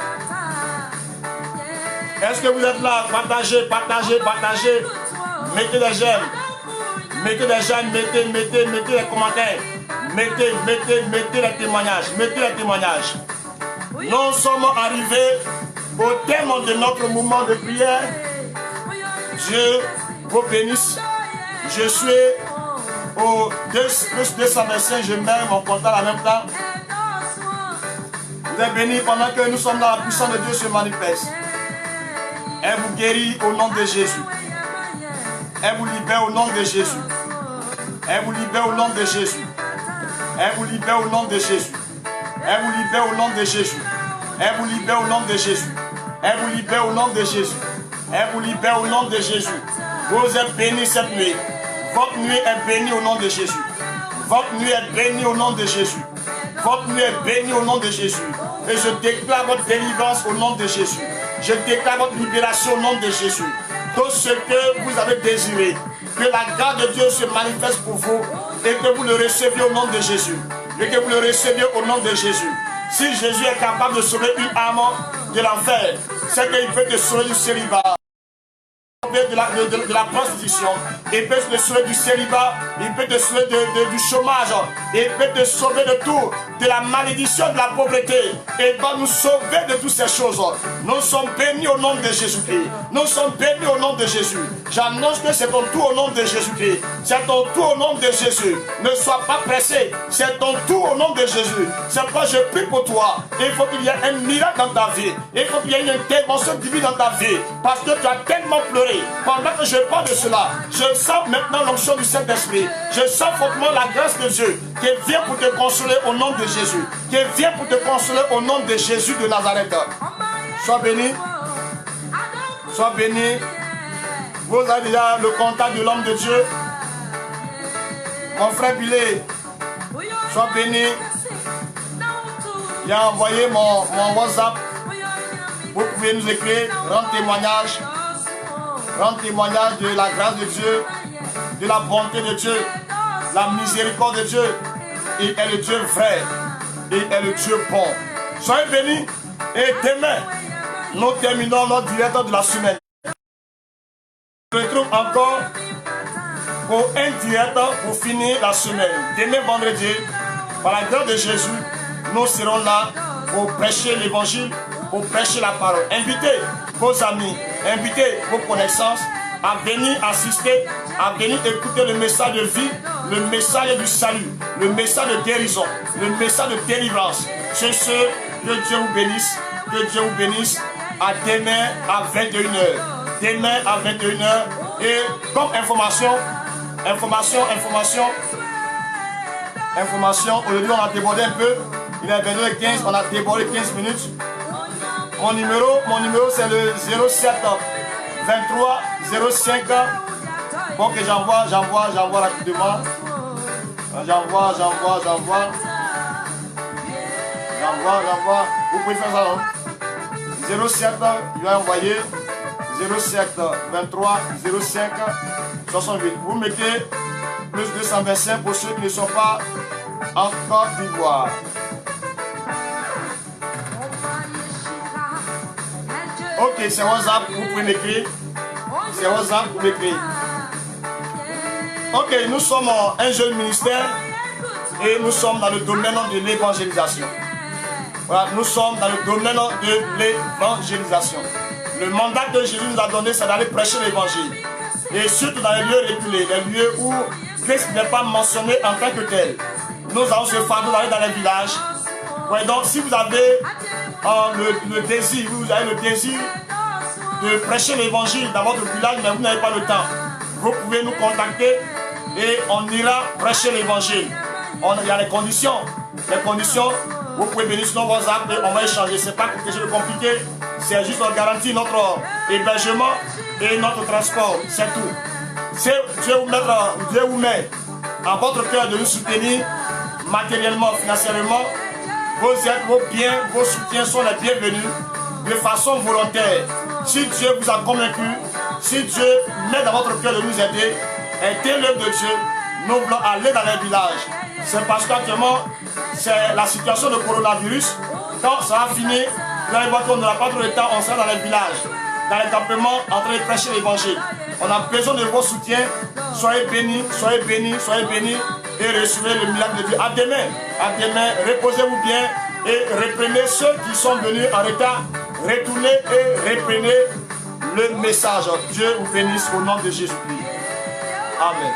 Speaker 1: Est-ce que vous êtes là? Partagez, partagez, partagez. Mettez des j'aime. Mettez des j'aime, mettez les commentaires. Mettez les témoignages. Mettez les témoignages. Nous sommes arrivés au terme de notre moment de prière. Dieu vous bénisse. Je suis au plus 225, je mets mon compteur en même temps. Vous êtes bénis pendant que nous sommes là, la puissance de Dieu se manifeste. Elle vous guérit au nom de Jésus. Elle vous libère au nom de Jésus. Elle vous libère au nom de Jésus. Elle vous libère au nom de Jésus. Elle vous libère au nom de Jésus. Elle vous libère au nom de Jésus. Elle vous libère au nom de Jésus. Elle vous libère au nom de Jésus. Vous êtes bénis cette nuit. Votre nuit est bénie au nom de Jésus. Votre nuit est bénie au nom de Jésus. Votre nuit est bénie au nom de Jésus. Et je déclare votre délivrance au nom de Jésus. Je déclare votre libération au nom de Jésus. Tout ce que vous avez désiré, que la grâce de Dieu se manifeste pour vous et que vous le receviez au nom de Jésus. Et que vous le receviez au nom de Jésus. Si Jésus est capable de sauver une âme de l'enfer, c'est qu'il peut te sauver du célibat, de la prostitution, il peut te sauver du célibat, il peut te sauver du chômage, il peut te sauver de tout, de la malédiction, de la pauvreté. Il va nous sauver de toutes ces choses. Nous sommes bénis au nom de Jésus-Christ. Nous sommes bénis au nom de Jésus. J'annonce que c'est ton tour au nom de Jésus-Christ. C'est ton tour au nom de Jésus. Ne sois pas pressé. C'est ton tour au nom de Jésus. C'est pourquoi je prie pour toi. Il faut qu'il y ait un miracle dans ta vie. Il faut qu'il y ait une intervention divine dans ta vie. Parce que tu as tellement pleuré. Pendant que je parle de cela, je sens maintenant l'onction du Saint-Esprit. Je sens fortement la grâce de Dieu qui vient pour te consoler au nom de Jésus. Qui vient pour te consoler au nom de Jésus de Nazareth. Sois béni. Sois béni. Vous avez déjà le contact de l'homme de Dieu. Mon frère Bilé, sois béni. Il a envoyé mon WhatsApp. Vous pouvez nous écrire, rendre témoignage. Rendre témoignage de la grâce de Dieu, de la bonté de Dieu, la miséricorde de Dieu. Il est le Dieu vrai. Il est le Dieu bon. Soyez bénis. Et demain, nous terminons notre direct de la semaine. Je me retrouve encore pour un direct pour finir la semaine. Demain vendredi, par la grâce de Jésus, nous serons là pour prêcher l'évangile, pour prêcher la parole. Invitez vos amis, invitez vos connaissances à venir assister, à venir écouter le message de vie, le message du salut, le message de guérison, le message de délivrance. C'est ce que Dieu vous bénisse, que Dieu vous bénisse. À demain à 21h. Demain à 21h. Et comme information, aujourd'hui on a débordé un peu. Il est 22h15, on a débordé 15 minutes. Mon numéro c'est le 07 23 05. Bon que j'envoie rapidement. J'envoie. Vous pouvez faire ça, hein? 07, je vais envoyer 07 23 05 68. Vous mettez plus 225 pour ceux qui ne sont pas en Côte d'Ivoire. Ok, c'est WhatsApp, vous pouvez m'écrire. C'est WhatsApp, vous m'écrire. Ok, nous sommes un jeune ministère et nous sommes dans le domaine de l'évangélisation. Voilà, nous sommes dans le domaine de l'évangélisation. Le mandat que Jésus nous a donné, c'est d'aller prêcher l'évangile. Et surtout dans les lieux reculés, les lieux où Christ n'est pas mentionné en tant que tel. Nous avons ce fardeau d'aller dans les villages. Ouais, donc si vous avez le désir de prêcher l'évangile dans votre village, mais vous n'avez pas le temps, vous pouvez nous contacter et on ira prêcher l'évangile. Il y a les conditions. Vous pouvez venir sur nos WhatsApp et on va échanger. Ce n'est pas quelque chose de compliqué. C'est juste on garantit notre hébergement et notre transport. C'est tout. Si Dieu vous met à votre cœur de nous soutenir matériellement, financièrement, vos biens, vos soutiens sont les bienvenus de façon volontaire. Si Dieu vous a convaincu, si Dieu met dans votre cœur de nous aider, aidez l'œuvre de Dieu. Nous voulons aller dans les villages. C'est parce qu'actuellement, c'est la situation de coronavirus. Quand ça va finir, vous allez voir qu'on n'aura pas trop de temps, on sera dans les villages, dans les campements, en train de prêcher l'évangile. On a besoin de vos soutiens. Soyez bénis et recevez le miracle de Dieu. À demain, reposez-vous bien et reprenez ceux qui sont venus en retard. Retournez et reprenez le message. Dieu vous bénisse au nom de Jésus-Christ. Amen.